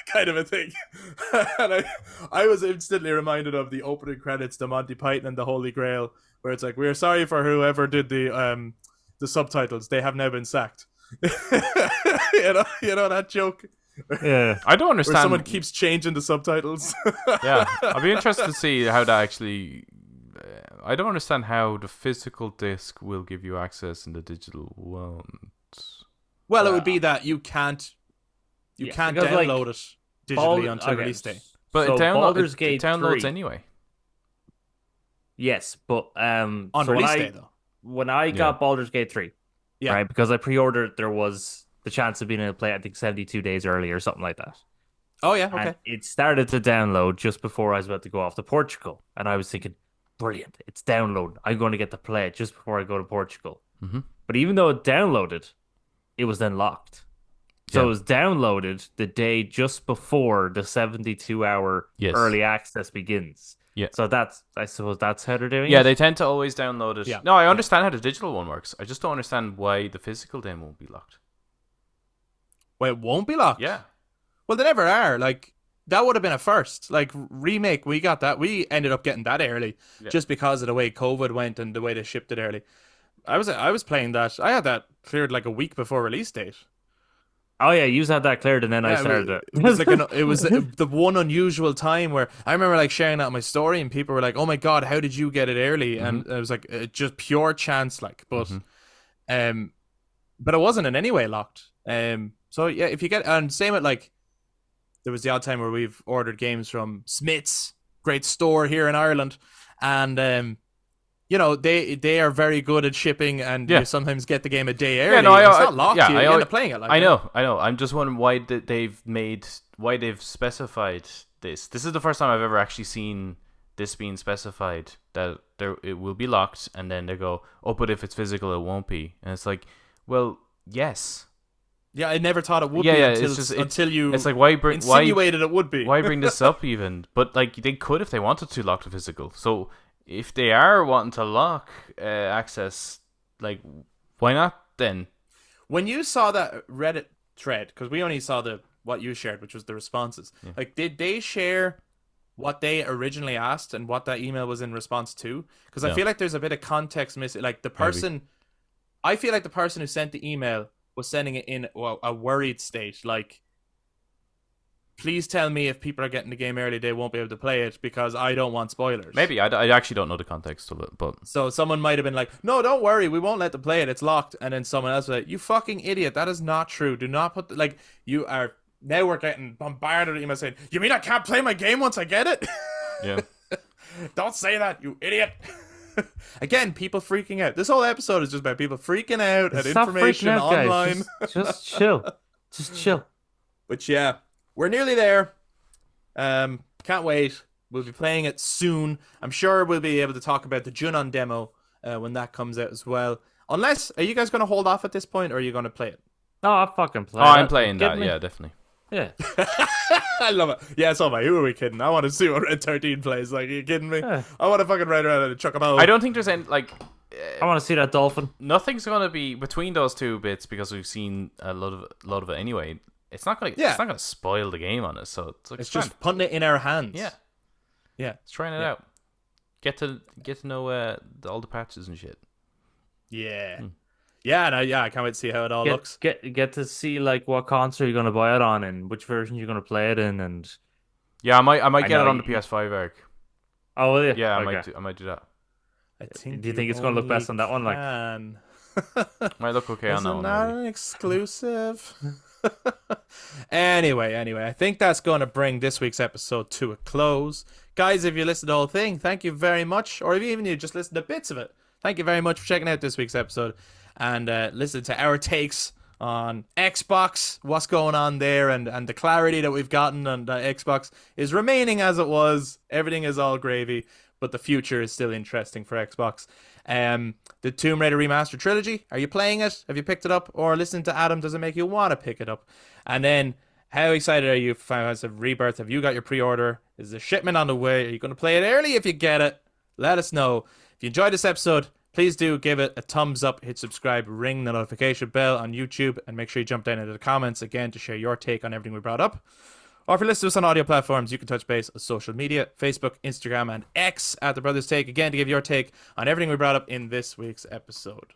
Speaker 1: kind of a thing. And I was instantly reminded of the opening credits to Monty Python and the Holy Grail, where it's like, we're sorry for whoever did the subtitles. They have now been sacked. you know that joke?
Speaker 3: Yeah.
Speaker 2: I don't understand.
Speaker 1: Where someone keeps changing the subtitles.
Speaker 2: Yeah, I'd be interested to see how that actually. I don't understand how the physical disc will give you access and the digital won't.
Speaker 1: Well, it would be that you can't download it digitally until release day.
Speaker 2: But
Speaker 3: So Baldur's
Speaker 2: it
Speaker 3: Gate
Speaker 2: downloads
Speaker 3: 3.
Speaker 2: anyway.
Speaker 3: Yes, but
Speaker 1: On release day, though.
Speaker 3: When I got Baldur's Gate 3, right, because I pre-ordered, there was the chance of being able to play, I think, 72 days early or something like that.
Speaker 1: Oh, yeah, okay.
Speaker 3: And it started to download just before I was about to go off to Portugal. And I was thinking, brilliant, it's downloaded. I'm going to get to play it just before I go to Portugal.
Speaker 2: Mm-hmm.
Speaker 3: But even though it downloaded, it was then locked. So it was downloaded the day just before the 72-hour early access begins.
Speaker 2: Yeah.
Speaker 3: So I suppose that's how they're doing it.
Speaker 2: Yeah, they tend to always download it.
Speaker 1: Yeah.
Speaker 2: No, I understand how the digital one works. I just don't understand why the physical game won't be locked.
Speaker 1: Well, it won't be locked.
Speaker 2: Yeah.
Speaker 1: Well, they never are. Like, that would have been a first. Like, Remake, we got that. We ended up getting that early just because of the way COVID went and the way they shipped it early. I was playing that. I had that cleared like a week before release date.
Speaker 3: Oh yeah, you had that cleared, and then I started it.
Speaker 1: It was like it was the one unusual time where I remember like sharing that on my story, and people were like, "Oh my god, how did you get it early?" And it was like just pure chance, like. But it wasn't in any way locked. So yeah, if you get, and same with like there was the odd time where we've ordered games from Smith's, great store here in Ireland, and you know, they are very good at shipping, and
Speaker 2: Yeah.
Speaker 1: you sometimes get the game a day early.
Speaker 2: Yeah, no,
Speaker 1: it's not locked to you. You end up playing it.
Speaker 2: I know. I'm just wondering why they've specified this. This is the first time I've ever actually seen this being specified, that it will be locked, and then they go, oh, but if it's physical, it won't be. And it's like, well, yes.
Speaker 1: Yeah, I never thought it would
Speaker 2: Yeah,
Speaker 1: be
Speaker 2: yeah,
Speaker 1: until you
Speaker 2: it's like, why
Speaker 1: insinuated it would be.
Speaker 2: Why bring this up even? But like, they could if they wanted to lock the physical. So if they are wanting to lock access, like, why not then?
Speaker 1: When you saw that Reddit thread, because we only saw what you shared, which was the responses.
Speaker 2: Yeah.
Speaker 1: Like, did they share what they originally asked and what that email was in response to? Because I
Speaker 2: No.
Speaker 1: feel like there's a bit of context missing. Like, the person, I feel like the person who sent the email was sending it in a worried state. Like, please tell me if people are getting the game early, they won't be able to play it because I don't want spoilers.
Speaker 2: Maybe. I actually don't know the context of it, but...
Speaker 1: So someone might have been like, no, don't worry, we won't let them play it, it's locked. And then someone else was like, you fucking idiot, that is not true. Do not put... like, you are... Now we're getting bombarded with emails saying, you mean I can't play my game once I get it?
Speaker 2: Yeah.
Speaker 1: Don't say that, you idiot. Again, people freaking out. This whole episode is just about people freaking out at
Speaker 3: Stop
Speaker 1: information
Speaker 3: freaking out, guys.
Speaker 1: online.
Speaker 3: Just chill. Just chill.
Speaker 1: But yeah, we're nearly there. Can't wait. We'll be playing it soon. I'm sure we'll be able to talk about the Junon demo when that comes out as well. Unless, are you guys going to hold off at this point, or are you going to play it?
Speaker 3: Oh, I fucking play.
Speaker 2: Oh, I'm playing that. Yeah, definitely.
Speaker 3: Yeah.
Speaker 1: I love it. Yeah, so am I. Who are we kidding? I want to see what Red 13 plays. Like, are you kidding me?
Speaker 3: Yeah.
Speaker 1: I want to fucking ride around and chuck them out.
Speaker 2: I don't think there's any, like...
Speaker 3: I want to see that dolphin.
Speaker 2: Nothing's going to be between those two bits, because we've seen a lot of it anyway. It's not going to spoil the game on us, so it's like...
Speaker 1: It's just putting it in our hands.
Speaker 2: Yeah.
Speaker 1: Yeah.
Speaker 2: It's trying it out. Get to know all the patches and shit.
Speaker 1: Yeah. Yeah, no, yeah, I can't wait to see how it all looks.
Speaker 3: Get to see like what console you're gonna buy it on and which version you're gonna play it in, and
Speaker 2: Yeah, I might get it on the PS5 arc.
Speaker 3: oh will you?
Speaker 2: Yeah,
Speaker 3: Okay.
Speaker 2: I might do that.
Speaker 1: I think
Speaker 3: Do you think it's gonna look best on that one? Like,
Speaker 2: Might look okay on
Speaker 1: is
Speaker 2: that
Speaker 1: it
Speaker 2: one.
Speaker 1: not
Speaker 2: Maybe.
Speaker 1: an exclusive? Anyway, I think that's going to bring this week's episode to a close. Guys, if you listened to the whole thing, thank you very much. Or if even you just listened to bits of it, thank you very much for checking out this week's episode and listen to our takes on Xbox, what's going on there, and the clarity that we've gotten on Xbox is remaining as it was. Everything is all gravy, but the future is still interesting for Xbox. The Tomb Raider Remastered Trilogy, are you playing it? Have you picked it up? Or listening to Adam, does it make you want to pick it up? And then, how excited are you for Final Fantasy Rebirth? Have you got your pre-order? Is the shipment on the way? Are you going to play it early if you get it? Let us know. If you enjoyed this episode, please do give it a thumbs up, hit subscribe, ring the notification bell on YouTube, and make sure you jump down into the comments again to share your take on everything we brought up. Or if you're listening to us on audio platforms, you can touch base on social media, Facebook, Instagram, and X at The Brothers Take, again, to give your take on everything we brought up in this week's episode.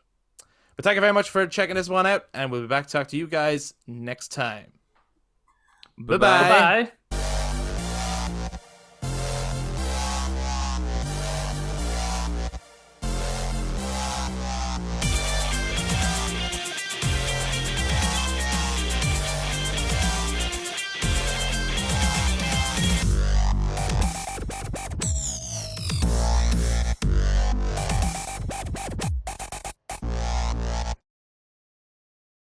Speaker 1: But thank you very much for checking this one out, and we'll be back to talk to you guys next time. Bye-bye.
Speaker 3: bye.